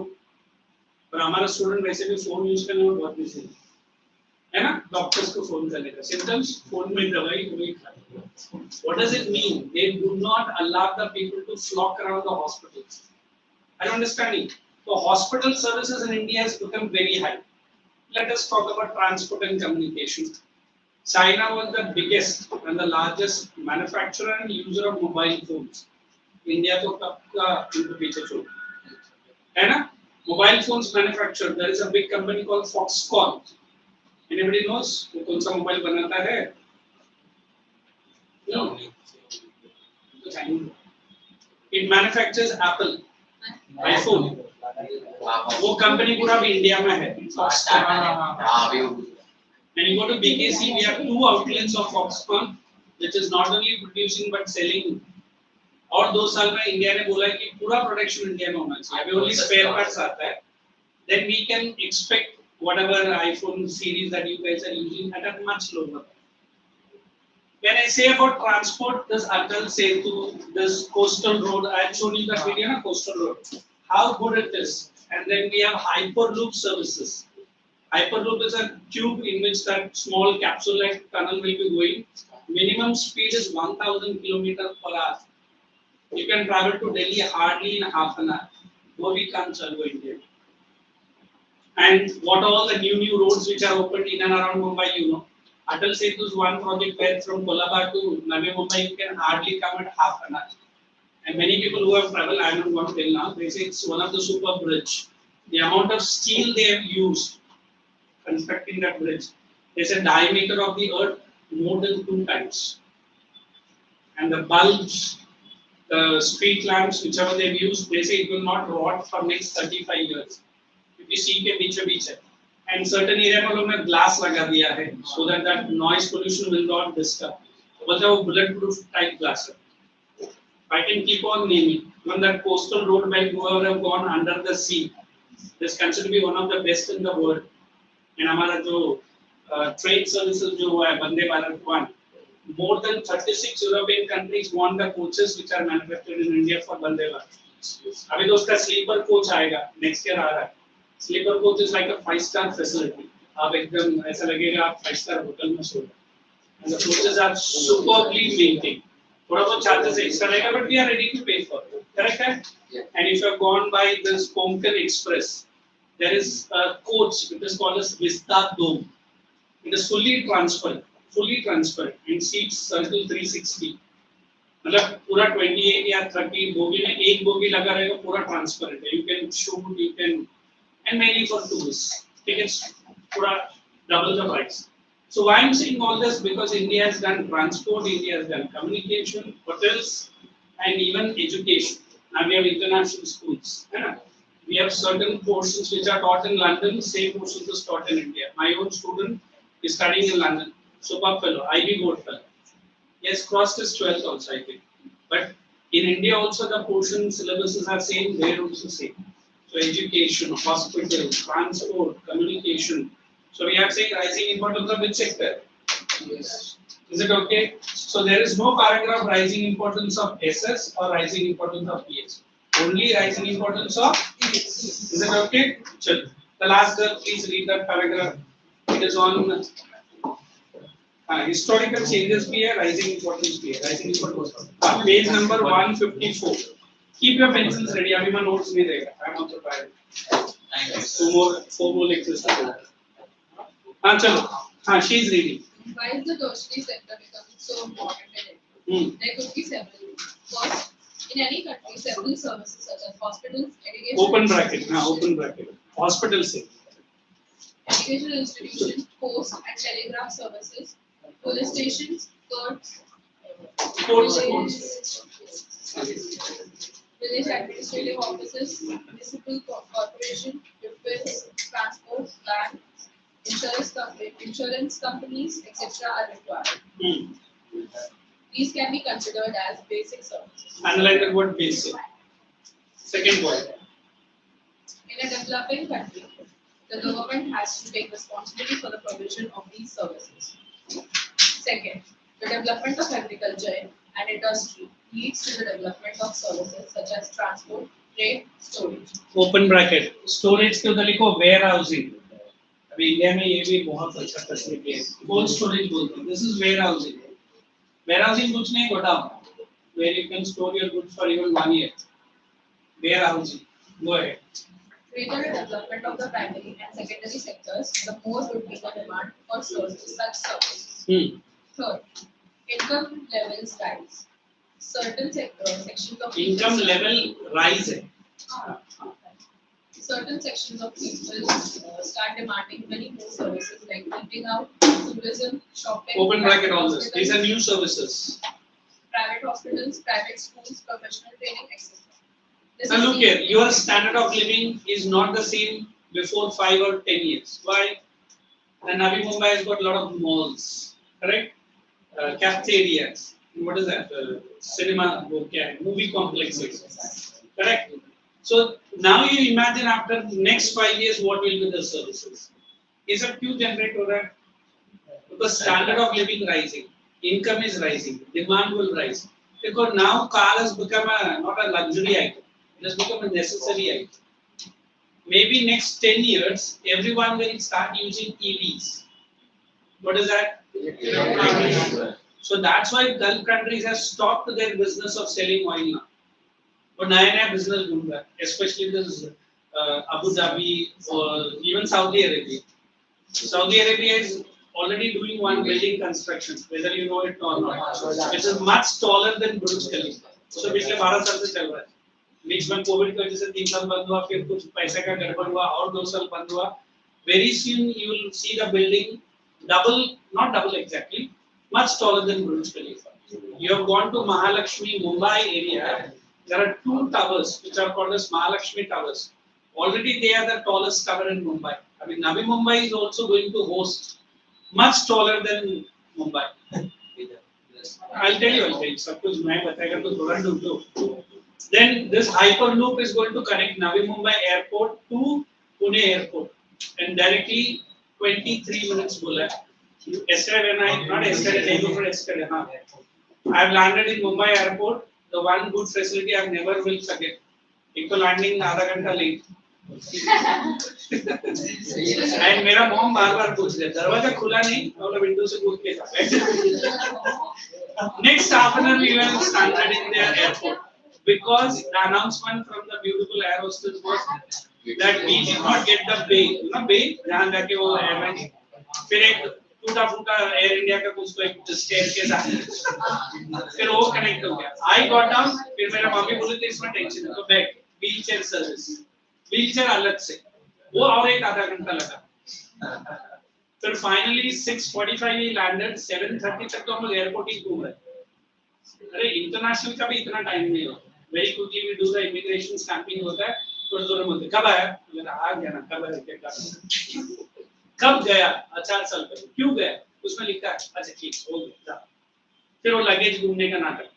पर हमारा student वैसे भी phone use करने में बहुत बिजी है ना. डॉक्टर्स को फोन करने का सिम्टम्स फोन में दवाई वही खा. What does it mean? They do not allow the people to flock around the hospitals. Are you understanding? So hospital services in India has become very high. Let us talk about transport and communication. China was the biggest and the largest manufacturer and user of mobile phones. India तो कब का इनको पीछे छोड़ है ना. Mobile phones manufacturer, there is a big company called Foxconn. Anybody knows वो कौन सा मोबाइल बनाता है? No. It manufactures Apple, iPhone. वो कंपनी पूरा भी इंडिया में है. Foxconn. And you go to BKC, we have 2 outlets of Foxconn, which is not only producing but selling. और 2 साल में इंडिया ने बोला है कि पूरा प्रोडक्शन इंडिया में होना चाहिए. अभी only spare parts आता है. Then we can expect whatever iPhone series that you guys are using at a much lower. When I say about transport, this Atal Setu, this coastal road, I have shown you the video na coastal road. How good it is. And then we have Hyperloop services. Hyperloop is a tube in which that small capsule-like tunnel will be going. Minimum speed is 1000 kilometers per hour. You can travel to Delhi hardly in half an hour. Wo we can't serve India. And what all the new roads which are opened in and around Mumbai, you know. Atal Setu is one project where from Kolaba to Navi Mumbai you can hardly come at half an hour. And many people who have traveled, I don't want to tell now, they say it's one of the super bridge. The amount of steel they have used constructing that bridge, they said diameter of the earth more than 2 times. And the bulbs, the street lamps, whichever they've used, they say it will not rot for next 35 years. क्योंकि सी के बीच है. And certain area में लोग ने glass लगा दिया है so that that noise pollution will not disturb. बोलते वो bulletproof type glass है. I can keep on naming. Even that coastal road belt, whoever have gone under the sea, this considered to be one of the best in the world. And हमारा जो trade services जो हुआ है Vande Bharat 1, more than 36 European countries want the coaches which are manufactured in India for Vande Bharat. अभी तो उसका sleeper coach आएगा, next year आ रहा है. Sleeper coach is like a 5-star facility. आप एकदम ऐसा लगेगा आप 5-star होटल में सो रहे हैं. And the coaches are superbly maintained. थोड़ा बहुत charges extra रहेगा, but we are ready to pay for it. Correct है? And if you have gone by this Konkan Express, there is a coach which is called as Vista Dome. It is fully transparent, and seats circle 360. मतलब पूरा 28 या 30 bogie में एक bogie लगा रहेगा पूरा transparent है. You can shoot, you can, and mainly for tourists. Tickets पूरा double the price. So why I'm saying all this, because India has done transport, India has done communication, hotels, and even education. Now we have international schools. We have certain portions which are taught in London, same portions is taught in India. My own student is studying in London, superb fellow, Ivy Board fellow. He has crossed his 12th also, I think. But in India also the portion syllabuses are same, there also same. So education, hospital, transport, communication. So we are saying rising importance of which sector? Yes. Is it okay? So there is no paragraph rising importance of SS or rising importance of PS. Only rising importance of PS. Is it okay? Chal. The last girl, please read that paragraph. It is on historical changes भी है, rising importance भी है, rising importance. Page number 154. Keep your pencils ready. अभी मैं notes नहीं देगा. I am also tired. Four more lectures to go. हाँ चलो. हाँ, she is reading. Why is the tertiary sector becoming so important in India? There could be several reasons. First, in any country, several services such as hospitals, education. Open bracket. हाँ, open bracket. Hospital से. Educational institutions, post and telegraph services, police stations, courts, village administrative offices, municipal corporation, defense, transport, banks, insurance companies, etc. are required. These can be considered as basic services. Analyze the word basic. Second point. In a developing country, the government has to take responsibility for the provision of these services. Second, the development of agriculture and industry leads to the development of services such as transport, trade, storage. Open bracket. Storage के उधर लिखो warehousing. अभी India में ये भी बहुत अच्छा facility है. Cold storage बोलते हैं. This is warehousing. Warehousing कुछ नहीं गोदाम. Where you can store your goods for even 1 year. Warehousing. Go ahead. Greater the development of the primary and secondary sectors, the more would be the demand for such services. Third, income levels rise. Certain sections of income level rise है. certain sections of people start demanding many more services like eating out, tourism, shopping, Open bracket all this. hospitals, These are new services. private hospitals, private schools, professional training, etc. This Now is look seen- here, your standard of living is not the same before 5 or 10 years. Why? And Navi Mumbai has got a lot of malls, correct? Cafeterias. What is that? Cinema, okay, movie complexes, correct? So now you imagine after next 5 years what will be the services. Is a क्यों generate हो रहा है? Because standard of living rising, income is rising, demand will rise. Because now car has become not a luxury item, it has become a necessary item. Maybe next 10 years, everyone will start using EVs. What is that? So that's why Gulf countries have stopped their business of selling oil now. But naya business boom hai, especially this Abu Dhabi or even Saudi Arabia. Saudi Arabia is already doing one building construction, whether you know it or not. It is much taller than Burj Khalifa. So पिछले 12 साल से चल रहा है. बीच में Covid की वजह से 3 साल बंद हुआ, फिर कुछ पैसे का गड़बड़ हुआ और 2 साल बंद हुआ. Very soon you will see the building double, not double exactly, much taller than Burj Khalifa. You have gone to Mahalakshmi Mumbai area. There are 2 towers which are called as Mahalakshmi towers. Already they are the tallest tower in Mumbai. I mean, Navi Mumbai is also going to host much taller than Mumbai. I'll tell you. सब कुछ मैं बताएगा तो थोड़ा ढूंढ लो. Then this hyperloop is going to connect Navi Mumbai airport to Pune airport and directly 23 minutes बोला. Yesterday when I, not yesterday, day before yesterday, I have landed in Mumbai airport. The one good facility I never will forget. एक तो landing आधा घंटा late. And मेरा mom बार-बार पूछ रहे दरवाजा खुला नहीं और विंडो से कूद के next half an hour we were standing in their airport because the announcement from the beautiful air hostess was that we did not get the bay, you know bay जहाँ जाके वो airline फिर एक टूटा-फूटा air India का कुछ तो एक स्टेयर के साथ फिर वो कनेक्ट हो गया. I got down फिर मेरा मम्मी बोली थी इसमें टेंशन है तो बैठ व्हीलचेयर सर्विस व्हीलचेयर अलग से वो और एक आधा घंटा लगा. फिर फाइनली 6:45 ही लैंडेड 7:30 तक तो हम लोग एयरपोर्ट ही घूम रहे. अरे इंटरनेशनल का भी इतना टाइम नहीं होता. Very quickly we do the immigration stamping होता है थोड़ा थोड़ा बोलते कब आया मेरा आ गया ना कब आया क्या कब गया 4 साल पहले क्यों गया उसमें लिखा है अच्छा ठीक हो गया. फिर वो लगेज घूमने का नाटक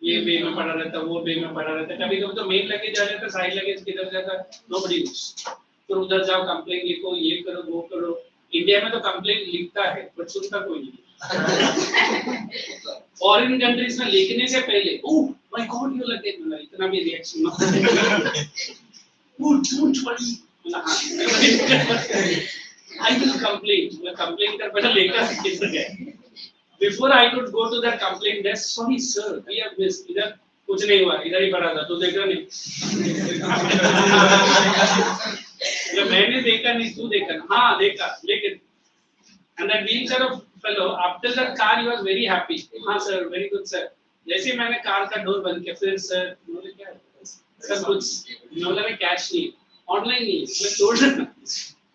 ये बे में पड़ा रहता वो बे में पड़ा रहता कभी कभी तो मेन लगेज आ जाता साइड लगेज किधर जाता नोबडी नोस. फिर उधर जाओ कंप्लेंट लिखो ये करो वो करो. इंडिया में तो कंप्लेंट लिखता है बट सुनता कोई नहीं. फॉरेन कंट्रीज में लिखने से पहले oh my God you luggage मिला इतना भी रिएक्शन I will complain. मैं complain कर पहले लेकर किधर गए. Before I could go to that complaint desk, sorry sir, we have missed. इधर कुछ नहीं हुआ, इधर ही पड़ा था, तू देख रहा नहीं. मैंने देखा नहीं, तू देखा ना, हाँ देखा, लेकिन and that wheelchair of fellow after that car he was very happy. हाँ sir, very good sir. जैसे ही मैंने कार का डोर बंद किया, फिर सर बोले क्या? सर कुछ, बोला मैं कैश नहीं, ऑनलाइन नहीं, मैं छोड़.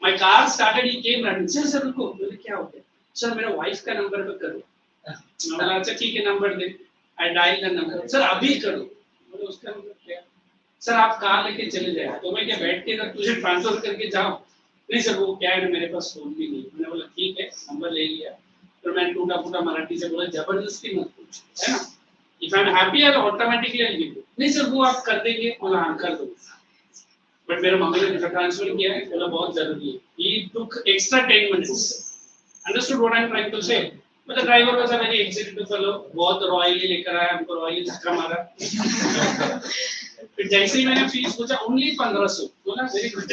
My car started, he came running. Sir रुको, बोले क्या हो गया? सर मेरा वाइफ का नंबर पे करो. बोला अच्छा ठीक है number they. I dial the number. Sir अभी करो. बोले उसका नंबर क्या? सर आप कार लेके चले जाए. तो मैं क्या बैठ के अगर तुझे ट्रांसफर करके जाऊं? नहीं सर वो क्या है मेरे पास फोन भी नहीं. मैंने बोला ठीक है नंबर ले लिया. फिर मैंने टूटा-फूटा मराठी से बोला जबरदस्ती मत पूछ, है ना? If I am happy, I automatically I'll give you. नहीं सर वो आप कर देंगे. बोला हाँ कर दो. बट मेरे मम्मी ने ट्रांसफर किया है बोला बहुत जरूरी है. He took extra 10 minutes. Understood what I am trying to say? But the driver was a very executive fellow. बहुत रॉयली लेकर आया हमको रॉयली धक्का मारा. फिर जैसे ही मैंने फीस पूछा only 1500. बोला very good.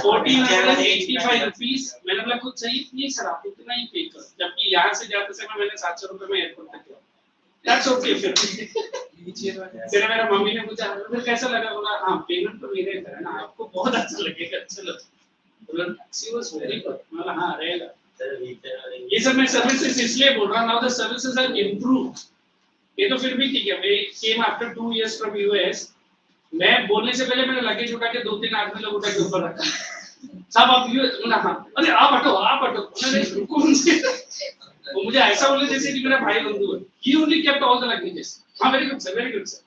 1485 रुपीस. मैंने बोला कुछ चाहिए नहीं सर आप इतना ही पे करो. जबकि यहाँ से जाते समय मैंने 700 रुपए में एयरपोर्ट तक किया. That's okay फिर. फिर मेरा मम्मी ने पूछा फिर कैसा लगा. बोला हाँ पेमेंट तो मेरे इधर है ना आपको बहुत अच्छा लगेगा. चलो बोला शी वाज वेरी गुड. बोला हाँ रहेगा. ये सब मैं सर्विसेज इसलिए बोल रहा हूँ. Now the services are improved. ये तो फिर भी ठीक है. We came after 2 years from US. मैं बोलने से पहले मैंने लगेज उठा के 2-3 आदमी लोग उठा के ऊपर रखा। सब अब ये हाँ, अरे आप हटो मैंने रुको मुझे। वो मुझे ऐसा बोले जैसे कि मेरा भाई बंधु है। He only kept all the luggages. हाँ वेरी गुड सर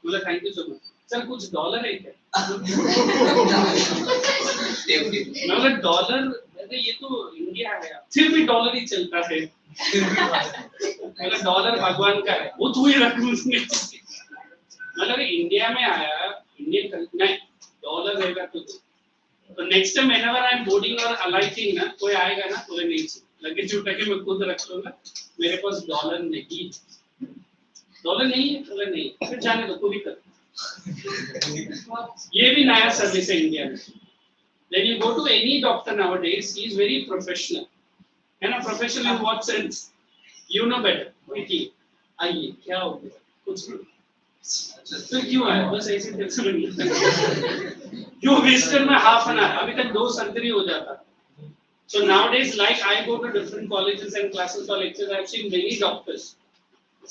बोला thank you so much. Sir कुछ डॉलर है क्या? मैं बोला डॉलर ये तो इंडिया है फिर भी डॉलर ही चलता है। मतलब डॉलर भगवान का है वो तू ही रख उसमें। मतलब इंडिया में आया इंडियन नहीं डॉलर रहेगा तो next time whenever I am boarding और अलाइटिंग ना कोई आएगा ना तो नहीं लगेज उठा के मैं खुद रख लूंगा मेरे पास डॉलर नहीं है फिर जाने दो पूरी कर। ये भी नया सर्विस है इंडिया में। When you go to any doctor nowadays, he is very professional. है ना professional in what sense? You know better. देखिए आइए क्या हो गया कुछ नहीं फिर क्यों आया बस ऐसे टेंशन नहीं क्यों वेस्ट करना हाफ एन आवर अभी तक 2 सर्जरी हो जाता। So nowadays like I go to different colleges and classes or lectures I have seen many doctors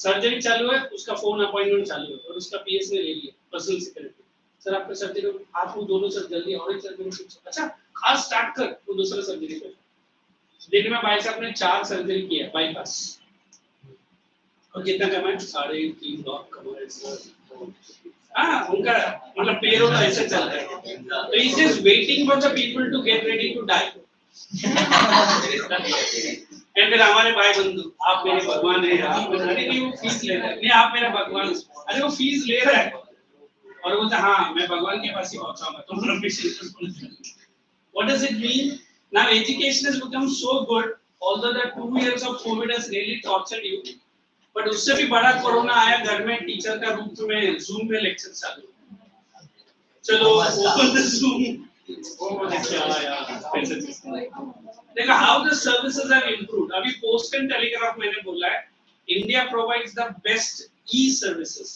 surgery चालू है उसका फोन अपॉइंटमेंट चालू है और उसका पीएस ने ले लिया पर्सनल सेक्रेटरी सर आपका सर्जरी आप वो दोनों सर जल्दी और एक सर्जरी अच्छा खास स्टार्ट कर वो दूसरा सर्जरी कर दिन में भाई साहब ने 4 सर्जरी किया बाईपास और कितना कमाए 3.5 लाख कमाए हाँ उनका मतलब पेरोल ऐसे चल रहा है तो is just waiting for the people to get ready to die and फिर हमारे भाई बंधु आप मेरे भगवान है आप अरे नहीं वो फीस ले रहा है नहीं आप मेरा भगवान अरे वो फीस ले रहा है और बोलता हाँ मैं भगवान के पास ही पहुंचाऊंगा तुम patient what does it mean now education has become so good although the 2 years of covid has really tortured you but उससे भी बड़ा कोरोना आया घर में टीचर का रूप में जूम पे लेक्चर चालू चलो ओपन द जूम ओ क्या यार देखो how the services are improved अभी पोस्ट एंड टेलीग्राफ मैंने बोला है India provides the best e services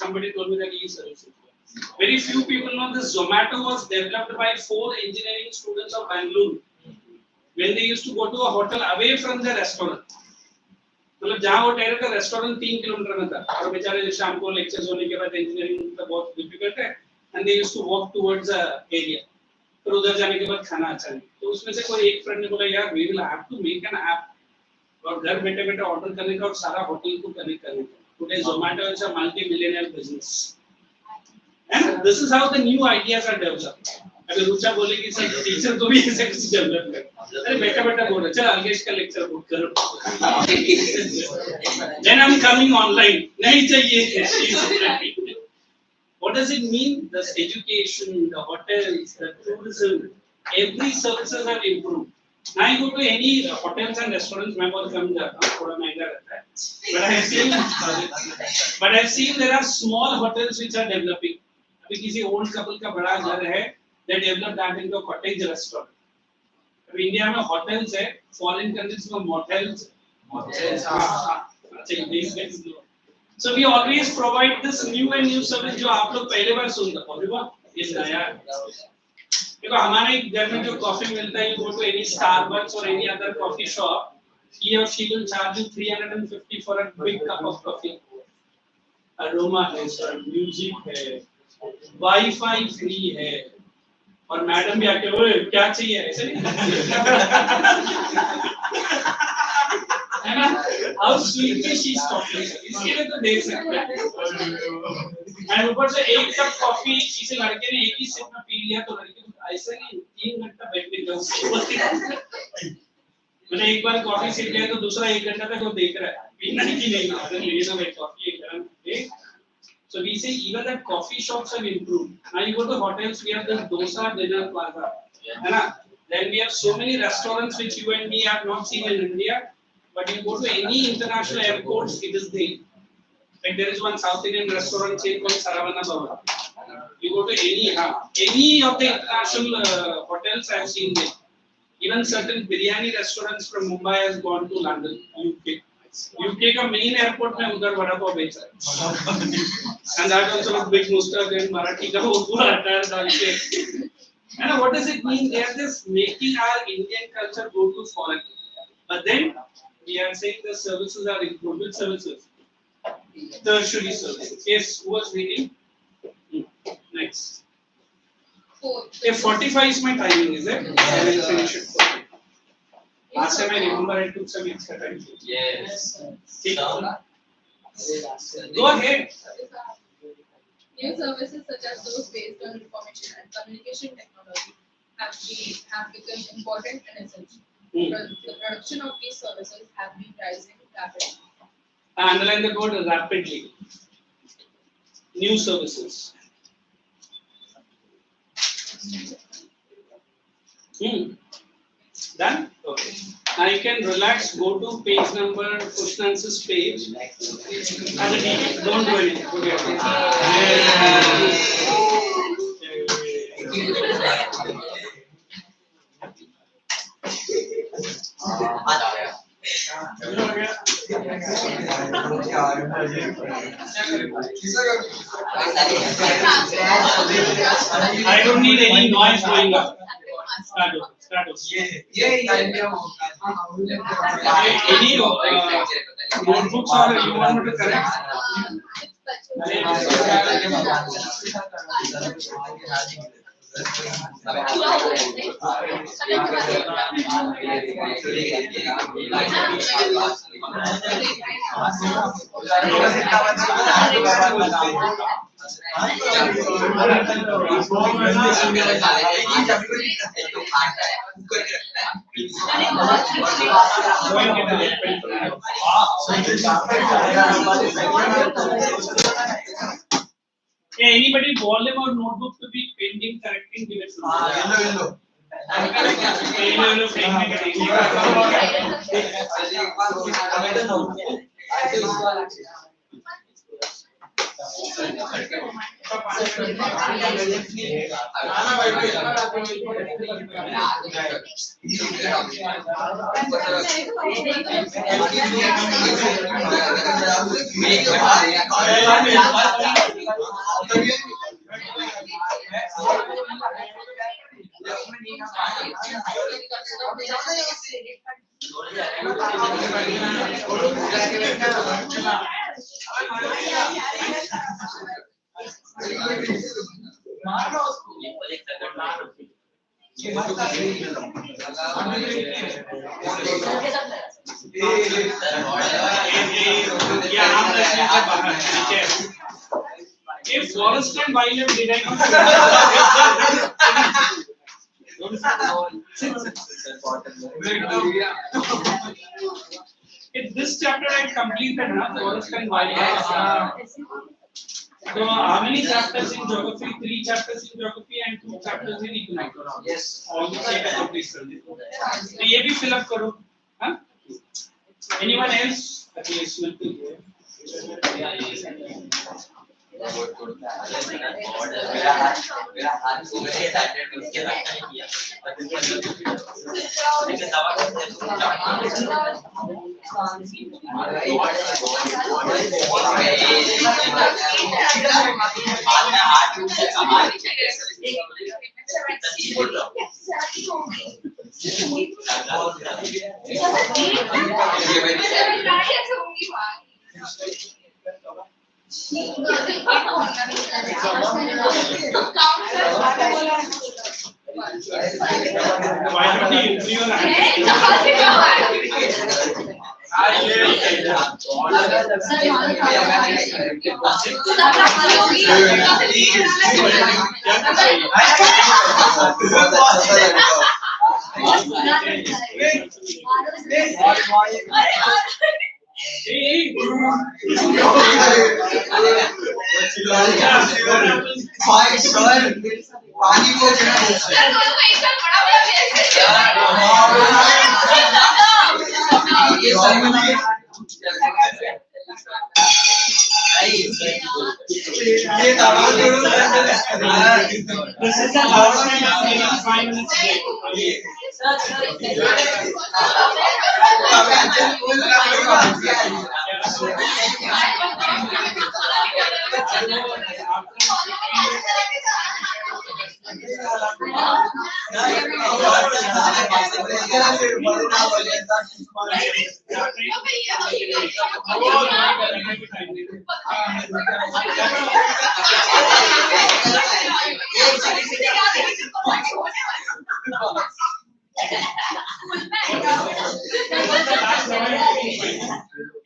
somebody told me that e services very few people know this Zomato was developed by 4 engineering students of Bangalore when they used to go to a hotel away from the restaurant मतलब जहां वो ठहरे थे restaurant 3 kilometre में था और बेचारे शाम को लेक्चर्स होने के बाद इंजीनियरिंग का बहुत डिफिकल्ट है and they used to walk towards a area फिर उधर जाने के बाद खाना अच्छा नहीं तो उसमें से कोई एक फ्रेंड ने बोला यार we will have to make an app और घर बैठे बैठे ऑर्डर करने का और सारा होटल को कनेक्ट करने का today Zomato is a multi-millionaire business and this is how the new ideas are developed अगर रुचा बोलेगी सर टीचर को भी ऐसे कुछ डेवलप कर अरे बेटा बेटा बोल चल अलगेश का लेक्चर बुक करो then I'm coming online नहीं चाहिए what does it mean the education the hotels the tourism every services have improved now you go to any hotels and restaurants मैं बहुत कम जाता हूँ थोड़ा महंगा रहता है but I've seen there are small hotels which are developing अभी किसी old couple का बड़ा घर है they developed that into a cottage restaurant. अब इंडिया में hotels है, foreign countries में motels. So we always provide this new and new service जो आप लोग पहले बार सुन रहे हो, अभी बात ये नया है. देखो हमारे घर में जो कॉफी मिलता है, you go to any Starbucks or any other coffee shop, he or she will charge you 350 for a big cup of coffee. Aroma है, sir, music है, Wi-Fi free है. और मैडम भी आके बोले क्या चाहिए ऐसे नहीं है ना how sweetly she is talking इसके लिए तो देख सकते हैं एंड ऊपर से एक कप कॉफी किसी लड़के ने एक ही सिप में पी लिया तो लड़के ऐसे नहीं 3 घंटा बैठने का मैंने एक बार कॉफी सिप लिया तो दूसरा 1 घंटा तक वो देख रहा है पीना है कि नहीं अगर ले लो भाई कॉफी गरम है. So we say even that coffee shops have improved. Now you go to hotels, we have this dosa dinner plaza. Yeah. Then we have so many restaurants which you and me have not seen in India. But you go to any international airports, it is there. Like there is one South Indian restaurant chain called Saravana Bhava. You go to any of the international hotels I have seen there. Even certain biryani restaurants from Mumbai has gone to London, UK. UK का main airport में उधर वड़ा पाव बेच रहा है and that also with big mustache and Marathi का वो पूरा attire डाल के and what does it mean they are just making our Indian culture go to foreign but then we are saying the services are improved services tertiary services yes who was reading next 4. If 45 is my timing, is it? I will finish it. 40. Last time I remember I took some extra time. Yes. Take Go ahead. New services such as those based on information and communication technology have become important and essential. The production of these services have been rising rapidly. Underline the word rapidly. New services. Done? Okay. Now you can relax, go to page number, question answers page. And then don't do anything. Forget I don't need any noise going up. Start over. Any notebooks or you want me to correct? Hey, anybody volume or notebook to be pending correcting? Give it to me. If forest and wildlife did I if this chapter I completed na forest and wildlife. So how many chapters in geography? 3 chapters in geography and 2 chapters in economics. Yes. All the complete कर दे. तो ये भी fill up करो. हाँ? Anyone else? Okay, इसमें तो why don't you improve your This is the last time I'm taking 5 minutes break.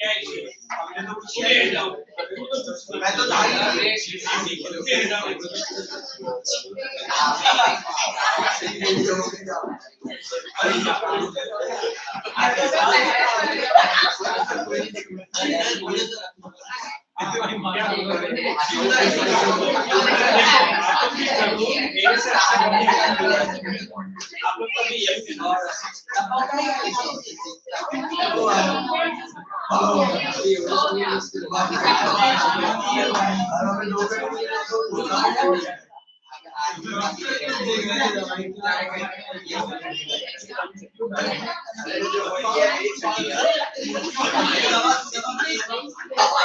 क्या है हमने तो कुछ किया डाउन मैं तो आप लोग कभी